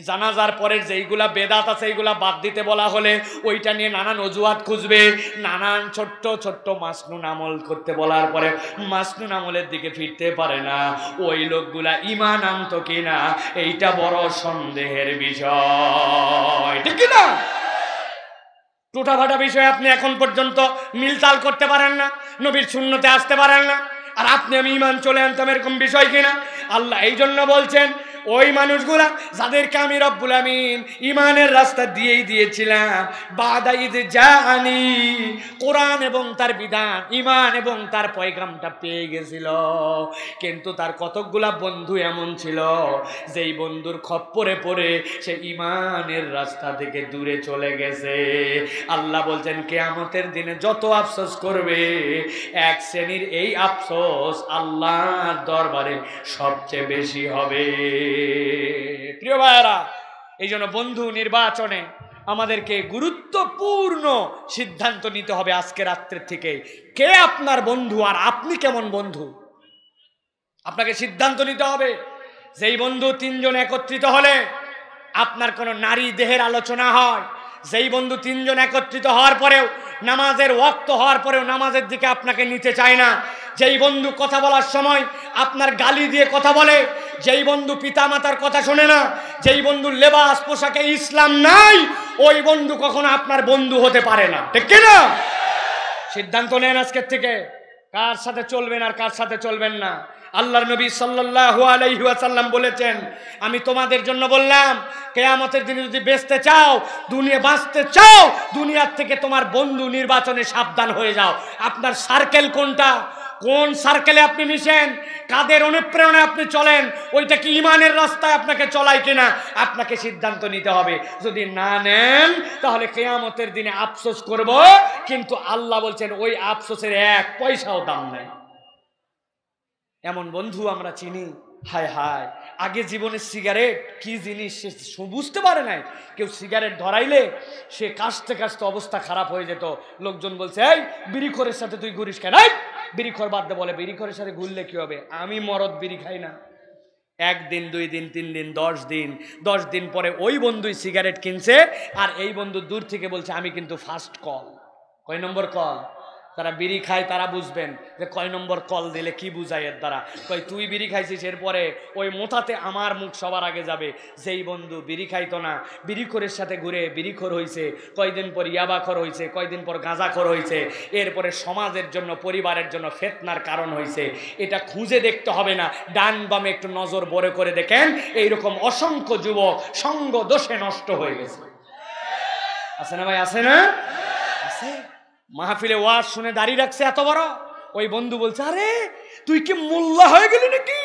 জানাজার পরের যেইগুলা বেদাত আছে এইগুলা বাদ দিতে বলা হলে ওইটা নিয়ে নানান অজুহাত খুঁজবে, নানান ছোট্ট ছোট্ট মাসনুন আমল করতে বলার পরে মাসনুন আমলের দিকে ফিরতে পারে না। ওই লোকগুলা ঈমান আনতো কিনা এইটা বড় সন্দেহের বিষয়, ঠিক কিনা? টুটাফাটা বিষয় আপনি এখন পর্যন্ত মিলতাল করতে পারেন না, নবীর সুন্নতে আসতে পারেন না, আর আপনি আমি ঈমান চলে আনতাম, এরকম বিষয় কিনা? আল্লাহ এই জন্য বলছেন ওই মানুষগুলা যাদেরকে আমি রব্বুল আমিন ঈমানের রাস্তা দিয়েই দিয়েছিলাম, বাদা ইয জানি, কোরআন এবং তার বিধান, ঈমান এবং তার পয়গামটা পেয়ে গেছিল, কিন্তু তার কতকগুলা বন্ধু এমন ছিল যেই বন্ধুর খপ্পরে পড়ে সে ঈমানের রাস্তা থেকে দূরে চলে গেছে। আল্লাহ বলছেন কিয়ামতের দিনে যত আফসোস করবে, এক শ্রেণীর এই আফসোস আল্লাহর দরবারে সবচেয়ে বেশি হবে। প্রিয় ভাইরা, এই জন্য বন্ধু নির্বাচনে আমাদেরকে গুরুত্বপূর্ণ সিদ্ধান্ত নিতে হবে আজকে রাত্রের থেকে, কে আপনার বন্ধু আর আপনি কেমন বন্ধু। আপনাকে সিদ্ধান্ত নিতে হবে। যেই বন্ধু তিনজন একত্রিত হলে আপনার কোনো নারী দেহের আলোচনা হয়, যেই বন্ধু তিনজন একত্রিত হওয়ার পরেও নামাজের ওয়াক্ত হওয়ার পরেও নামাজের দিকে আপনাকে নিতে চায় না, যেই বন্ধু কথা বলার সময় আপনার গালি দিয়ে কথা বলে, যেই বন্ধু পিতামাতার কথা শোনে না, যেই বন্ধুর লেবাস পোশাকে ইসলাম নাই, ওই বন্ধু কখনো আপনার বন্ধু হতে পারে না, ঠিক কিনা? সিদ্ধান্ত নেন আজকের থেকে কার সাথে চলবেন আর কার সাথে চলবেন না। আল্লাহর নবী সাল্লাল্লাহু আলাইহি ওয়াসাল্লাম বলেছেন, আমি তোমাদের জন্য বললাম কিয়ামতের দিনে যদি বাঁচতে চাও, দুনিয়া বাঁচতে চাও, দুনিয়ার থেকে তোমার বন্ধু নির্বাচনে সাবধান হয়ে যাও। আপনার সার্কেল কোনটা, কোন সার্কেলে আপনি মিশেন, কাদের অনুপ্রেরণায় আপনি চলেন, ওইটা কি ঈমানের রাস্তায় আপনাকে চলায় কিনা, আপনাকে সিদ্ধান্ত নিতে হবে। যদি না নেন তাহলে কিয়ামতের দিনে আফসোস করব, কিন্তু আল্লাহ বলছেন ওই আফসোসের এক পয়সাও দাম নাই। এমন বন্ধু আমরা চিনি, হায় হায়, আগে জীবনে সিগারেট কি জিনিস সে বুঝতে পারে নাই। কেউ সিগারেট ধরাইলে সে কাশতে কাশতে অবস্থা খারাপ হয়ে যেত। লোকজন বলছে এই বিড়িখোরের সাথে তুই ঘুরিস কেন? বিড়িখোর বাদ দে। বলে বিড়িখোরের সাথে ঘুরলে কি হবে, আমি মরদ বিড়ি খাই না। একদিন, 2 দিন, 3 দিন, 10 দিন পরে ওই বন্ধুই সিগারেট কিনছে, আর এই বন্ধু দূর থেকে বলছে আমি কিন্তু ফার্স্ট কল। কয় নম্বর কল? যারা বিড়ি খায় তারা বুঝবেন যে কয় নম্বর কল দিলে কি বুঝায় এর দ্বারা। কয় তুই বিড়ি খাইছিস, এরপরে ওই মোথাতে আমার মুখ সবার আগে যাবে। যেই বন্ধু বিড়ি খাইতো না, বিড়িখোরের সাথে ঘুরে বিড়িখোর হয়েছে, কয়দিন পর ইয়াবাখোর হয়েছে, কয়দিন পর গাঁজাখোর হয়েছে, এরপরে সমাজের জন্য পরিবারের জন্য ফিতনার কারণ হয়েছে। এটা খুঁজে দেখতে হবে না, ডান বামে একটু নজর বড় করে দেখেন, এইরকম অসংখ্য যুবক সঙ্গ দোষে নষ্ট হয়ে গেছে। আছে না ভাই, আছে না? আছে। মাহফিলে ওয়াজ শুনে দাঁড়িয়ে রাখছে এত বড়, ওই বন্ধু বলছে আরে তুই কি মোল্লা হয়ে গেলি নাকি?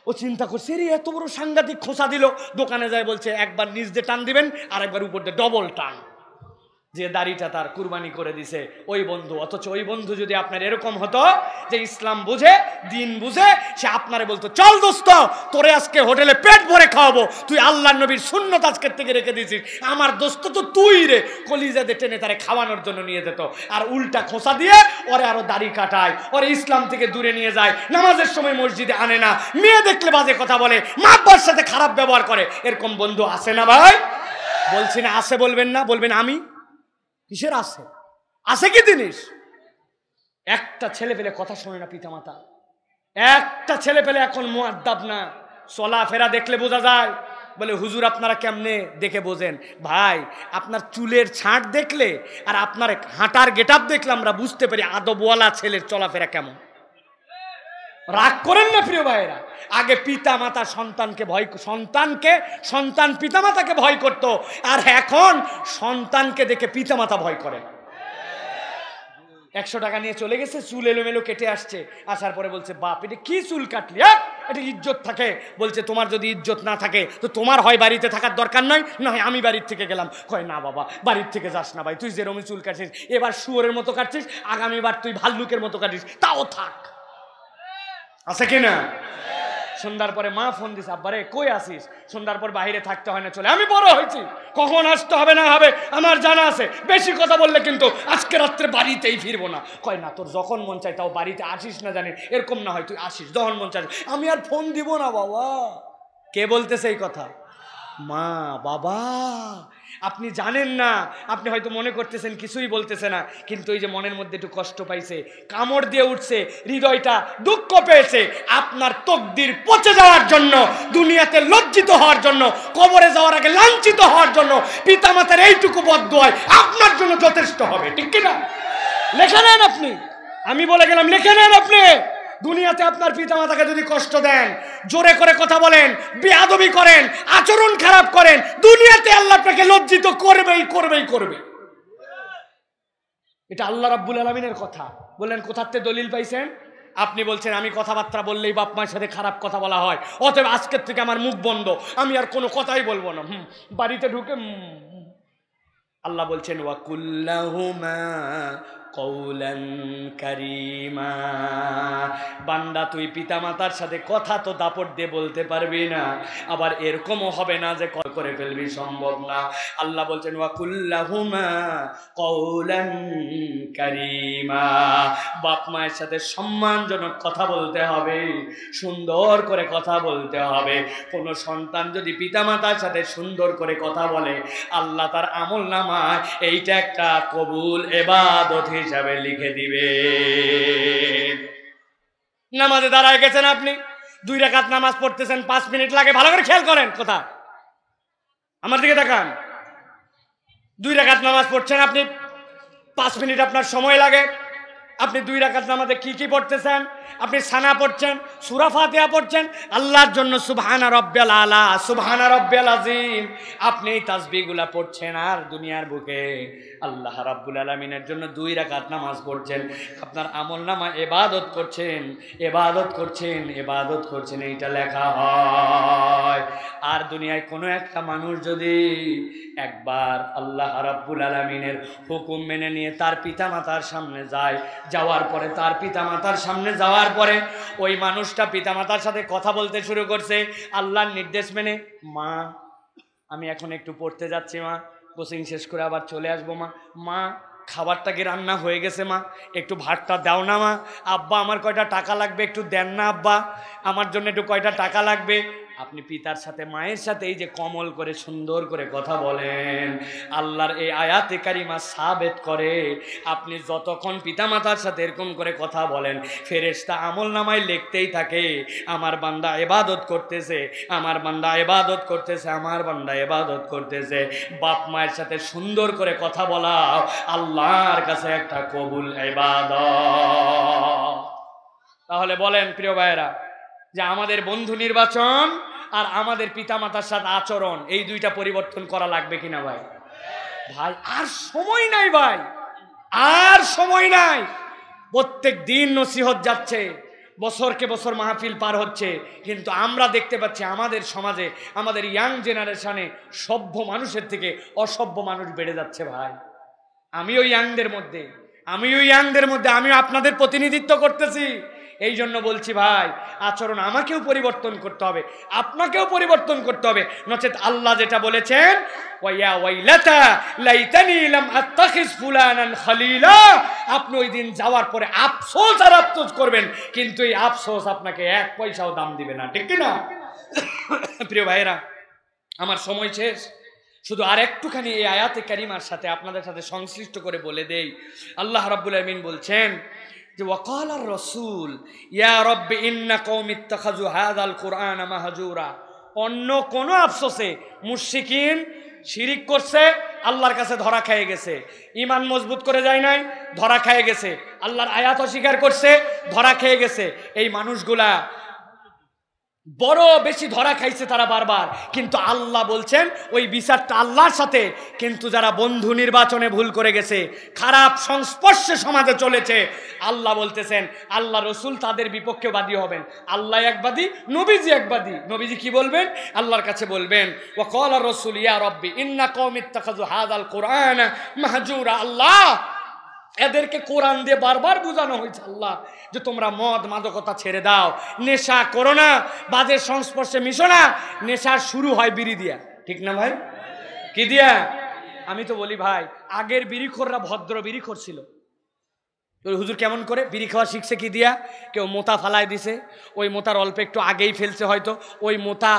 ও চিন্তা করছে রে এত বড় সাংঘাতিক খোঁচা দিল। দোকানে যায় বলছে একবার নিচ দিয়ে টান দিবেন আর একবার উপর দিয়ে ডবল টান। যে দাড়িটা তার কুরবানি করে দিছে ওই বন্ধু। অথচ ওই বন্ধু যদি আপনার এরকম হতো যে ইসলাম বুঝে, দিন বুঝে, সে আপনারে বলতো, চল দোস্ত, তোরে আজকে হোটেলে পেট ভরে খাওয়াবো, তুই আল্লাহর নবীর সুন্নত আজকের থেকে রেখে দিয়েছিস, আমার দোস্ত তো তুই রে, কলিজাতে টেনে তারে খাওয়ানোর জন্য নিয়ে যেত। আর উল্টা খোঁচা দিয়ে ওরে আরো দাড়ি কাটায়, ওরে ইসলাম থেকে দূরে নিয়ে যায়, নামাজের সময় মসজিদে আনে না, মেয়ে দেখলে বাজে কথা বলে, মা আব্বার সাথে খারাপ ব্যবহার করে। এরকম বন্ধু আছে না ভাই? বলছি না আছে, বলবেন না? বলবেন আমি কিসের আছে? আছে কি জিনিস? একটা ছেলে পেলে কথা শোনে না পিতামাতা, একটা ছেলে পেলে এখন মুআদ্দাব না, চলাফেরা দেখলে বোঝা যায়। বলে হুজুর আপনারা কেমনে দেখে বোঝেন? ভাই আপনার চুলের ছাঁট দেখলে আর আপনার হাঁটার গেটআপ দেখলে আমরা বুঝতে পারি আদবওয়ালা ছেলের চলাফেরা কেমন। রাগ করেন না প্রিয় ভাইয়েরা। আগে পিতা মাতা সন্তানকে ভয়, সন্তান পিতা মাতাকে ভয় করত, আর এখন সন্তানকে দেখে পিতা মাতা ভয় করে। 100 টাকা নিয়ে চলে গেছে, চুল এলোমেলো কেটে আসছে, আসার পরে বলছে, বাপ এটা কি চুল কাটলি? এটা ইজ্জত থাকে। বলছে, তোমার যদি ইজ্জত না থাকে তো তোমার হয় বাড়িতে থাকার দরকার নয়, না হয় আমি বাড়ির থেকে গেলাম। কয় না বাবা, বাড়ির থেকে যাস না ভাই, তুই যেরকম চুল কাটছিস, এবার শুয়োরের মতো কাটছিস, আগামীবার তুই ভাল্লুকের মতো কাটিস, তাও থাক। আছে কিনা? সন্ধ্যার পরে মা ফোন দিছে, আব্বারে কই আসিস? সন্ধ্যার পর বাইরে থাকতে হয় না, চলে, আমি বড় হয়েছি, কখন আসতে হবে না হবে আমার জানা আছে, বেশি কথা বললে কিন্তু আজকে রাত্রে বাড়িতেই ফিরবো না। কয় না, তোর যখন মন চায় তাও বাড়িতে আসিস না, জানি এরকম না হয়, তুই আসিস যখন মন চায়, আমি আর ফোন দিব না বাবা। কে বলতেছে এই কথা? মা বাবা। আপনি জানেন না, আপনি হয়তো মনে করতেছেন কিছুই বলতেছে না, কিন্তু এই যে মনের মধ্যে একটু কষ্ট পাইছে, কামড় দিয়ে উঠছে, হৃদয়টা দুঃখ পেয়েছে, আপনার তকদির পচে যাওয়ার জন্য, দুনিয়াতে লজ্জিত হওয়ার জন্য, কবরে যাওয়ার আগে লাঞ্ছিত হওয়ার জন্য পিতামাতার এইটুকু বদদোয়া আপনার জন্য যথেষ্ট হবে। ঠিক কিনা? লেখা নেন আপনি, আমি বলে গেলাম, লেখা নেন আপনি। দুনিয়াতে আপনার পিতামাতাকে যদি কষ্ট দেন, জোরে করে কথা বলেন, বেয়াদবি করেন, আচরণ খারাপ করেন, দুনিয়াতে আল্লাহ আপনাকে লজ্জিত করবেই করবেই করবে। এটা আল্লাহ রাব্বুল আলামিনের কথা। বললেন কোথাতে দলিল পাইছেন? আপনি বলছেন আমি কথাবার্তা বললেই বাপ মায়ের সাথে খারাপ কথা বলা হয়, অতএব আজকের থেকে আমার মুখ বন্ধ, আমি আর কোনো কথাই বলবো না। বাড়িতে ঢুকে আল্লাহ বলছেন, ওয়া কুল্লাহুমা কওলান কারীমা। বান্দা তুই পিতামাতার সাথে কথা তো দাপট দিয়ে বলতে পারবি না, আবার এরকমও হবে না যে কল করে ফেলবি, সম্ভব না। আল্লাহ বলছেন, ওয়া কুল্লাহুমা কওলান কারীমা। বাপ মায়ের সাথে সম্মানজনক কথা বলতে হবে, সুন্দর করে কথা বলতে হবে। কোন সন্তান যদি পিতামাতার সাথে সুন্দর করে কথা বলে, আল্লাহ তার আমলনামায় এইটা একটা কবুল ইবাদত হিসাবে লিখে দিবে। নামাজে দাঁড়ায় গেছেন আপনি, 2 রাকাত নামাজ পড়তেছেন, 5 মিনিট লাগে, ভালো করে খেয়াল করেন, কথা আমার দিকে তাকান। 2 রাকাত নামাজ পড়ছেন আপনি, 5 মিনিট আপনার সময় লাগে। আপনি 2 রাকাত নামাজে কি কি পড়তেছেন? আপনি সানা পড়ছেন, সূরা ফাতিহা পড়ছেন, আল্লাহর জন্য সুবহানা রাব্বিয়াল আলা, সুবহানা রাব্বিয়াল আযীম, আপনি এই তাসবিহগুলা পড়ছেন, আর দুনিয়ার বুকে আল্লাহ রাব্বুল আলামিনের জন্য 2 রাকাত নামাজ পড়ছেন। আপনার আমলনামা ইবাদত করছেন, ইবাদত করছেন, ইবাদত করছেন, এইটা লেখা হয়। আর দুনিয়ায় কোনো একটা মানুষ যদি একবার আল্লাহ রাব্বুল আলামিনের হুকুম মেনে নিয়ে তার পিতামাতার সামনে যায়, যাওয়ার পরে তার পিতামাতার সামনে যাওয়ার পরে ওই মানুষটা পিতামাতার সাথে কথা বলতে শুরু করছে আল্লাহর নির্দেশ মেনে, মা আমি এখন একটু পড়তে যাচ্ছি, মা কোচিং শেষ করে আবার চলে আসবো, মা মা খাবারটা কি রান্না হয়ে গেছে, মা একটু ভাতটা দাও না, মা আব্বা আমার কয়টা টাকা লাগবে একটু দেন না, আব্বা আমার জন্য একটু কয়টা টাকা লাগবে। আপনি পিতার সাথে মায়ের সাথে এই যে কমল করে সুন্দর করে কথা বলেন, আল্লাহর এই আয়াতে কারিমা সাবেত করে আপনি যতক্ষণ পিতামাতার সাথে এরকম করে কথা বলেন, ফেরেশতা আমলনামায় লিখতেই থাকে, আমার বান্দা ইবাদত করতেছে, আমার বান্দা ইবাদত করতেছে, আমার বান্দা ইবাদত করতেছে। বাপ মায়ের সাথে সুন্দর করে কথা বলা আল্লাহর কাছে একটা কবুল ইবাদত। তাহলে বলেন প্রিয় ভাইয়েরা, যে আমাদের বন্ধু নির্বাচন আর আমাদের পিতামাতার সাথে আচরণ, এই দুইটা পরিবর্তন করা লাগবে কিনা ভাই? ভাই আর সময় নাই ভাই, আর সময় নাই। প্রত্যেক দিন নসিহত যাচ্ছে, বছরকে বছর মাহফিল পার হচ্ছে, কিন্তু আমরা দেখতে পাচ্ছি আমাদের সমাজে, আমাদের ইয়াং জেনারেশনে সভ্য মানুষের থেকে অসভ্য মানুষ বেড়ে যাচ্ছে ভাই। আমিও ইয়াংদের মধ্যে আমিও আপনাদের প্রতিনিধিত্ব করতেছি। এই জন্য বলছি ভাই, আচরণ আমাকেও পরিবর্তন করতে হবে, আপনাকেও পরিবর্তন করতে হবে, নচেত আল্লাহ যেটা বলেছেন ওয়া ওয়াইলাতা লাইতানি লাম আত্তাখিজ ফুলানান খলিলা, আপনি ওই দিন যাওয়ার পরে আফসোস আর আফসোস করবেন, কিন্তু এই আফসোস আপনাকে এক পয়সাও দাম দিবে না, ঠিক কি না? প্রিয় ভাইরা, আমার সময় শেষ, শুধু আর একটুখানি এই আয়াতে কারিমার সাথে আপনাদের সাথে সংশ্লিষ্ট করে বলে দেই। আল্লাহ রাব্বুল আমিন বলছেন যে ওয়াকালার রাসূল ইয়া রাব্বি ইন্না কওমি ইত্তাখাযু হাযাল কুরআনা মাহজুরা। অন্য কোন আফসোসে মুশরিকিন শিরিক করছে, আল্লাহর কাছে ধরা খেয়ে গেছে, ঈমান মজবুত করে যায় নাই, ধরা খেয়ে গেছে, আল্লাহর আয়াত অস্বীকার করছে, ধরা খেয়ে গেছে। এই মানুষগুলা বড় বেশি ধরা খাইছে তারা বারবার, কিন্তু আল্লাহ বলছেন ওই বিচারটা আল্লাহর সাথে। কিন্তু যারা বন্ধু নির্বাচনে ভুল করে গেছে, খারাপ সংস্পর্শে সমাজে চলেছে, আল্লাহ বলতেছেন আল্লাহ রসুল তাদের বিপক্ষে বাদী হবেন। আল্লাহ একবাদী, নবীজি একবাদী। নবীজি কি বলবেন? আল্লাহর কাছে বলবেন ওয়া ক্বালা রাসূল ইয়া রাব্বি ইন্না কওমি ইত্তাখাযু হাযাল কুরআনা মাহজুরা। আল্লাহ, এদেরকে কোরআন দিয়ে বারবার বোঝানো হয়েছে আল্লাহ যে তোমরা মদ মাদকতা ছেড়ে দাও, নেশা করো না, বাজের সংস্পর্শে মিশো না। নেশা শুরু হয় বিড়ি দিয়া, ঠিক না ভাই? কি দিয়া? আমি তো বলি ভাই, আগের বিড়িখোররা ভদ্র বিড়িখোর ছিল। হুজুর কেমন করে বিড়ি খাওয়া শিখছে? কি দিয়া? কেউ মোতা ফালায় দিছে, ওই মোতার অল্প একটু আগেই ফেলছে হয়তো, ওই মোতা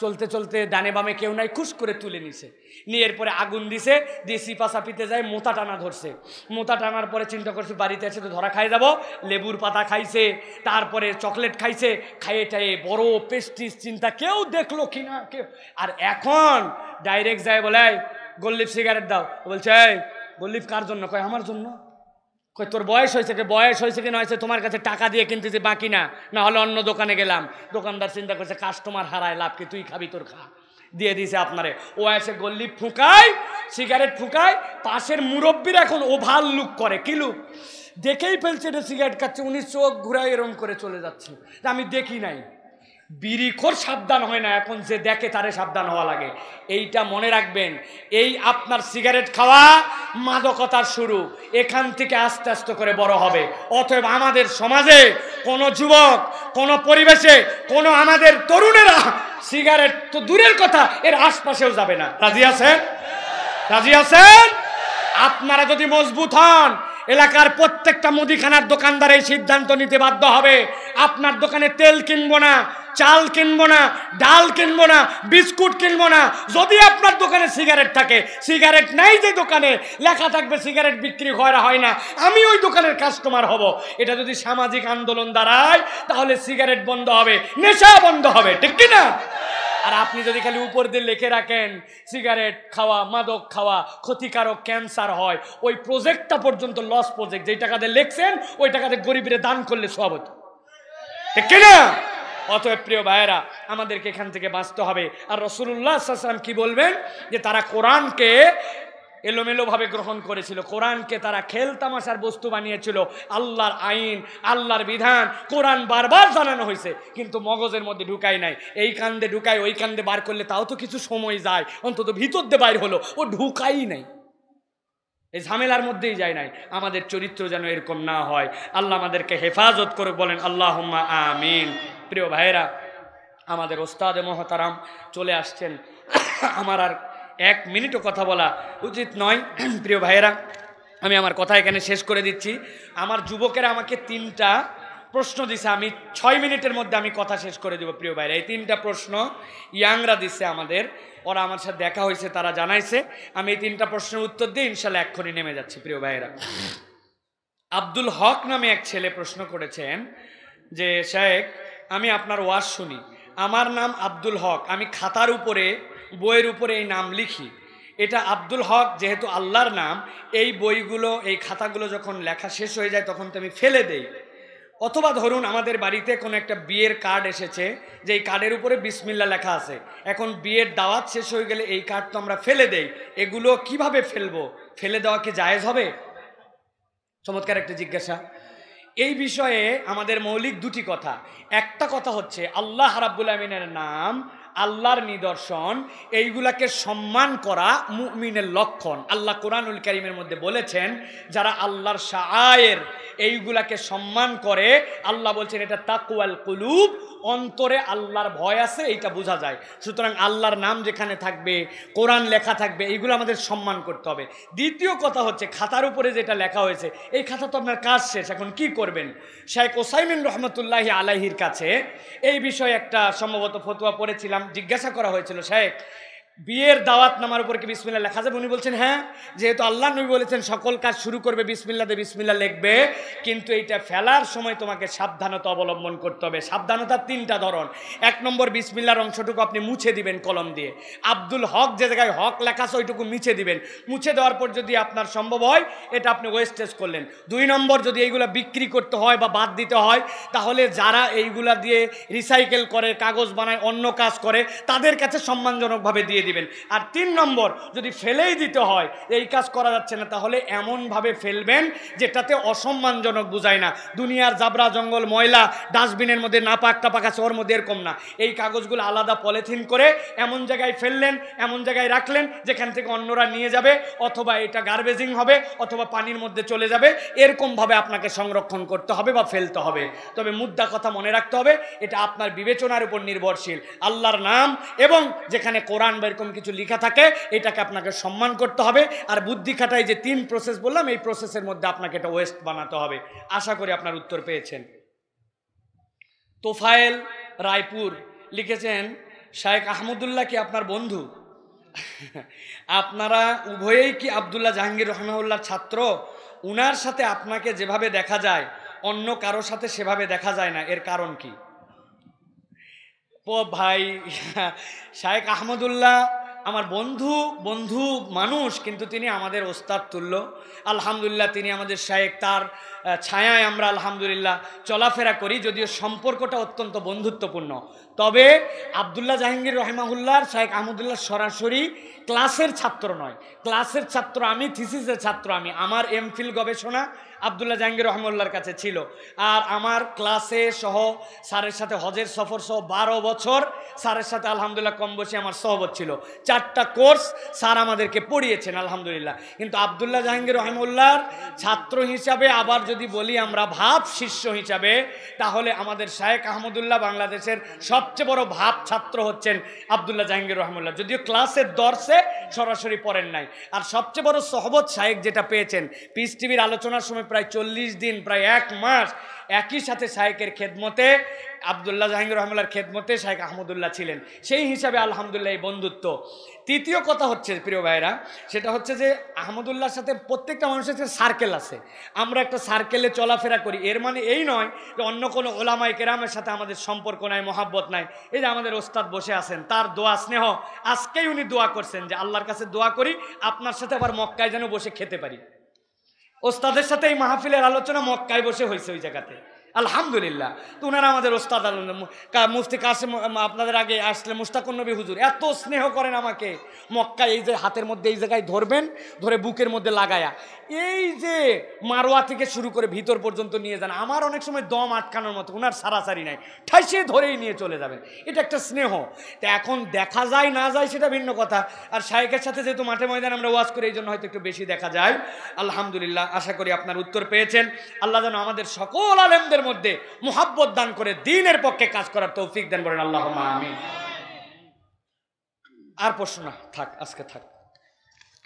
চলতে চলতে ডানে বামে কেউ নাই, খুশ করে তুলে নিছে, নিয়ে এরপরে আগুন দিছে, দিয়ে সিপা চাপিতে যায়, মোতা টানা ধরছে। মোতা টানার পরে চিন্তা করছে বাড়িতে এসে তো ধরা খাই যাব, লেবুর পাতা খাইছে, তারপরে চকলেট খাইছে, খাইয়ে টাইয়ে বড় পেস্টিস চিন্তা, কেউ দেখলো কিনা কেউ। আর এখন ডাইরেক্ট যায় বলে গোল্লিফ সিগারেট দাও, বলছে এই গোল্লিফ কার জন্য? কয় আমার জন্য। কই তোর বয়স হয়েছে কি? বয়স হয়েছে কি না হয়েছে তোমার কাছে টাকা দিয়ে কিনতেছি, বাকি না, না হলে অন্য দোকানে গেলাম। দোকানদার চিন্তা করছে কাস্টমার হারায় লাভ কি, তুই খাবি তোর খা, দিয়ে দিছে আপনারে। ও এসে গল্লি ফুকায়, সিগারেট ফুকায়, পাশের মুরব্বীর এখন ওভাল লুক করে। কি লুক? দেখেই ফেলছে এটা সিগারেট খাচ্ছে, উনি চোখ ঘুরায় এরম করে চলে যাচ্ছে, আমি দেখি নাই। বিড়িখোর সাবধান হয় না, এখন যে দেখে তারে সাবধান হওয়া লাগে। এইটা মনে রাখবেন, এই আপনার সিগারেট খাওয়া মাদকতার শুরু, এখান থেকে আস্তে আস্তে করে বড় হবে। অতএব আমাদের সমাজে কোনো যুবক, কোনো পরিবেশে, কোনো আমাদের তরুণেরা সিগারেট তো দূরের কথা, এর আশপাশেও যাবে না। রাজি আছেন? রাজি আছেন? আপনারা যদি মজবুত হন, এলাকার প্রত্যেকটা মুদিখানার দোকানদার এই সিদ্ধান্ত নিতে বাধ্য হবে আপনার দোকানে তেল কিনবো না, চাল কিনবো না, ডাল কিনবো না, বিস্কুট কিনবো না। যদি আপনার দোকানে সিগারেট থাকে, সিগারেট নাই যে দোকানে লেখা থাকবে সিগারেট বিক্রি করা হয় না, আমি ওই দোকানের কাস্টমার হব। এটা যদি সামাজিক আন্দোলন দাঁড়ায়, তাহলে সিগারেট বন্ধ হবে, নেশা বন্ধ হবে, ঠিক কি না? আর আপনি যদি খালি উপর দিয়ে লিখে রাখেন সিগারেট খাওয়া, মাদক খাওয়া ক্ষতিকারক, ক্যান্সার হয়, ওই প্রজেক্টটা পর্যন্ত লস প্রজেক্ট, যেই টাকা দিয়ে লিখছেন ওই টাকা দিয়ে গরিবরে দান করলে সব হতো, ঠিক কিনা? অতএব প্রিয় ভাইয়েরা, আমাদেরকে এখান থেকে বাঁচতে হবে। আর রাসূলুল্লাহ সাল্লাল্লাহু আলাইহি ওয়াসাল্লাম কি বলবেন? যে তারা কোরআনকে এলোমেলোভাবে গ্রহণ করেছিল, কোরআনকে তারা খেল তামাশার বস্তু বানিয়েছিল। আল্লাহর আইন, আল্লাহর বিধান, কোরআন বারবার জানানো হয়েছে, কিন্তু মগজের মধ্যে ঢুকাই নাই। এই কান্দে ঢুকাই, ওই কান্দে বার করলে তাও তো কিছু সময় যায়, অন্তত ভিতর দিয়ে বাইর হলো, ও ঢুকাই নাই, এই ঝামেলার মধ্যেই যায় নাই। আমাদের চরিত্র যেন এরকম না হয়, আল্লাহ আমাদেরকে হেফাজত করে, বলেন আল্লাহুম্মা আমিন। প্রিয় ভাইয়েরা, আমাদের ওস্তাদে মহতারাম চলে আসছেন, আমার আর এক মিনিটও কথা বলা উচিত নয়। প্রিয় ভাইয়েরা, আমি আমার কথা এখানে শেষ করে দিচ্ছি। আমার যুবকেরা আমাকে 3টা প্রশ্ন দিছে, আমি 6 মিনিটের মধ্যে আমি কথা শেষ করে দেব। প্রিয় ভাইয়েরা, এই 3টা প্রশ্ন ইয়াংরা দিচ্ছে আমাদের, ওরা আমার সাথে দেখা হয়েছে, তারা জানাইছে। আমি এই 3টা প্রশ্নের উত্তর দিয়ে ইনশাল্লাহ এক্ষুনি নেমে যাচ্ছি। প্রিয় ভাইয়েরা, আব্দুল হক নামে এক ছেলে প্রশ্ন করেছেন যে শেখ, আমি আপনার ওয়াজ শুনি, আমার নাম আব্দুল হক, আমি খাতার উপরে, বইয়ের উপরে এই নাম লিখি, এটা আব্দুল হক যেহেতু আল্লাহর নাম, এই বইগুলো, এই খাতাগুলো যখন লেখা শেষ হয়ে যায় তখন তো আমি ফেলে দেই। অথবা ধরুন আমাদের বাড়িতে কোনো একটা বিয়ের কার্ড এসেছে, যে এই কার্ডের উপরে বিসমিল্লাহ লেখা আছে, এখন বিয়ের দাওয়াত শেষ হয়ে গেলে এই কার্ড তো আমরা ফেলে দেই, এগুলো কিভাবে ফেলবো? ফেলে দেওয়া কি জায়েজ হবে? চমৎকার একটা জিজ্ঞাসা। এই বিষয়ে আমাদের মৌলিক 2টি কথা। একটা কথা হচ্ছে আল্লাহ রাব্বুল আমিনের নাম আল্লাহর নিদর্শন, এইগুলাকে সম্মান করা মুমিনের লক্ষণ। আল্লাহ কোরআনুল কারীমের মধ্যে বলেছেন যারা আল্লাহর শাআয়ের এইগুলাকে সম্মান করে, আল্লাহ বলছেন এটা তাকওয়াল কুলুব, অন্তরে আল্লাহর ভয় আছে, এইটা বোঝা যায়। সুতরাং আল্লাহর নাম যেখানে থাকবে, কোরআন লেখা থাকবে, এইগুলো আমাদের সম্মান করতে হবে। দ্বিতীয় কথা হচ্ছে খাতার উপরে যেটা লেখা হয়েছে, এই খাতা তো আপনার কাজ শেষ, এখন কি করবেন? শেখ ওসাইমিন রহমতুল্লাহি আলাইহির কাছে এই বিষয়ে একটা সম্ভবত ফতোয়া পড়েছিলাম, জিজ্ঞাসা করা হয়েছিল, শেখ বিয়ের দাওয়াত নামার উপর কি বিসমিল্লাহ লেখা যাবে? উনি বলছেন হ্যাঁ, যেহেতু আল্লাহ নবী বলেছেন সকল কাজ শুরু করবে বিসমিল্লাহ দিয়ে, বিসমিল্লাহ লিখবে, কিন্তু এইটা ফেলার সময় তোমাকে সাবধানতা অবলম্বন করতে হবে। সাবধানতার তিনটা ধরন। এক নম্বর, বিসমিল্লাহর অংশটুকু আপনি মুছে দিবেন কলম দিয়ে। আব্দুল হক যে জায়গায় হক লেখা আছে ওইটুকু মুছে দিবেন। মুছে দেওয়ার পর যদি আপনার সম্ভব হয় এটা আপনি ওয়েস্টেজ করলেন। দুই নম্বর, যদি এইগুলা বিক্রি করতে হয় বা বাদ দিতে হয়, তাহলে যারা এইগুলা দিয়ে রিসাইকেল করে, কাগজ বানায়, অন্য কাজ করে, তাদের কাছে সম্মানজনকভাবে দিয়ে দিবেন। আর তিন নম্বর, যদি ফেলেই দিতে হয়, এই কাজ করা যাচ্ছে না, তাহলে এমনভাবে ফেলবেন যেটাতে অসম্মানজনক বুঝায় না। দুনিয়ার জাবরা জঙ্গল ময়লা ডাস্টবিনের মধ্যে নাপাক টাপাক আছে, ওর মধ্যে এরকম না। এই কাগজগুলো আলাদা পলিথিন করে এমন জায়গায় ফেললেন, এমন জায়গায় রাখলেন যেখান থেকে অন্যরা নিয়ে যাবে, অথবা এটা গার্বেজিং হবে, অথবা পানির মধ্যে চলে যাবে, এরকমভাবে আপনাকে সংরক্ষণ করতে হবে বা ফেলতে হবে। তবে মুদ্রা কথা মনে রাখতে হবে, এটা আপনার বিবেচনার উপর নির্ভরশীল। আল্লাহর নাম এবং যেখানে কোরআন বা এরকম কিছু লেখা থাকে, এটাকে আপনাকে সম্মান করতে হবে। আর বুদ্ধি খাটায় যে তিন প্রসেস বললাম, এই প্রসেসের মধ্যে আপনাকে এটা ওয়েস্ট বানাতে হবে। আশা করি আপনার উত্তর পেয়েছেন। তোফায়েল রায়পুর লিখেছেন, শায়েখ আহমদুল্লাহ কি আপনার বন্ধু? আপনারা উভয়েই কি আব্দুল্লাহ জাহাঙ্গীর রহমাহুল্লাহর ছাত্র? উনার সাথে আপনাকে যেভাবে দেখা যায় অন্য কারোর সাথে সেভাবে দেখা যায় না, এর কারণ কি? ভাই, শায়েখ আহমদুল্লাহ আমার বন্ধু মানুষ, কিন্তু তিনি আমাদের ওস্তাদ তুল্য। আলহামদুলিল্লাহ তিনি আমাদের শায়েখ, তার ছায়ায় আমরা আলহামদুলিল্লাহ চলাফেরা করি, যদিও সম্পর্কটা অত্যন্ত বন্ধুত্বপূর্ণ। তবে আব্দুল্লাহ জাহাঙ্গীর রহমাহুল্লাহর শায়েখ আহমদুল্লাহ সরাসরি ক্লাসের ছাত্র নয়, ক্লাসের ছাত্র আমি, থিসিসের ছাত্র আমি। আমার এমফিল গবেষণা আব্দুল্লাহ জাহাঙ্গীর রহমাহুল্লাহর কাছে ছিল। আর আমার ক্লাসে সহ স্যারের সাথে হজের সফর সহ 12 বছর স্যারের সাথে আলহামদুলিল্লাহ কম বেশি আমার সহবত ছিল। 4টা কোর্স স্যার আমাদেরকে পড়িয়েছেন আলহামদুলিল্লাহ। কিন্তু আব্দুল্লাহ জাহাঙ্গীর রহমাহুল্লাহর ছাত্র হিসাবে, আবার যদি বলি আমরা ভাব শিষ্য হিসাবে, তাহলে আমাদের শায়েখ আহমদুল্লাহ বাংলাদেশের সবচেয়ে বড় ভাব ছাত্র হচ্ছেন আব্দুল্লাহ জাহাঙ্গীর রহমাহুল্লাহ। যদিও ক্লাসের দর্শে সরাসরি পড়েন নাই। আর সবচেয়ে বড় সহবত শায়েখ যেটা পেয়েছেন, পিস টিভির আলোচনার সময় প্রায় 40 দিন, প্রায় 1 মাস একই সাথে শায়েখের খেদমতে, আব্দুল্লাহ জাহাঙ্গীর রহমাহুল্লাহর খেদমতে শায়েখ আহমদুল্লাহ ছিলেন। সেই হিসাবে আলহামদুলিল্লাহ এই বন্ধুত্ব। তৃতীয় কথা হচ্ছে প্রিয় ভাইরা, সেটা হচ্ছে যে আহমদুল্লাহর সাথে প্রত্যেকটা মানুষের সাথে সার্কেল আছে। আমরা একটা সার্কেলে চলাফেরা করি, এর মানে এই নয় যে অন্য কোনো ওলামায়ে কেরামের সাথে আমাদের সম্পর্ক নাই, মহাব্বত নাই। এই যে আমাদের ওস্তাদ বসে আছেন, তার দোয়া স্নেহ, আজকেই উনি দোয়া করছেন যে আল্লাহর কাছে দোয়া করি আপনার সাথে আবার মক্কায় যেন বসে খেতে পারি। ওস্তাদের সাথে এই মাহফিলের আলোচনা মক্কায় বসে হয়েছে ওই জায়গাতে, আলহামদুলিল্লাহ। তো ওনারা আমাদের ওস্তাদ, মুফতি কাসেম আপনাদের আগে আসলে মুস্তাকুন নবী হুজুর এত স্নেহ করেন আমাকে। মক্কায় এই যে হাতের মধ্যে এই জায়গায় ধরবেন, ধরে বুকের মধ্যে লাগায়া এই যে মারোয়া থেকে শুরু করে ভিতর পর্যন্ত নিয়ে যান, আমার অনেক সময় দম আটকানোর মতো, ওনার সারাসারি নাই, ঠাইসে ধরেই নিয়ে চলে যাবেন। এটা একটা স্নেহ। তো এখন দেখা যায় না যায় সেটা ভিন্ন কথা। আর শায়েখের সাথে যেহেতু মাঠে ময়দানে আমরা ওয়াজ করি, এই জন্য হয়তো একটু বেশি দেখা যায়। আলহামদুলিল্লাহ, আশা করি আপনার উত্তর পেয়েছেন। আল্লাহ যেন আমাদের সকল আলেমদের মধ্যে মুহাব্বত দান করে দ্বীনের পক্ষে কাজ করার তৌফিক দান করেন, আল্লাহুম্মা আমিন। আর প্রশ্ন না থাক, আজকে থাক।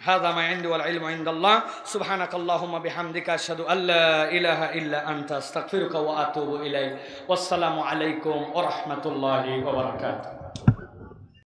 هذا ما عندي والعلم عند الله سبحانك اللهم بحمدك أشهد أن لا إله إلا أنت أستغفرك وأتوب إليك والسلام عليكم ورحمة الله وبركاته.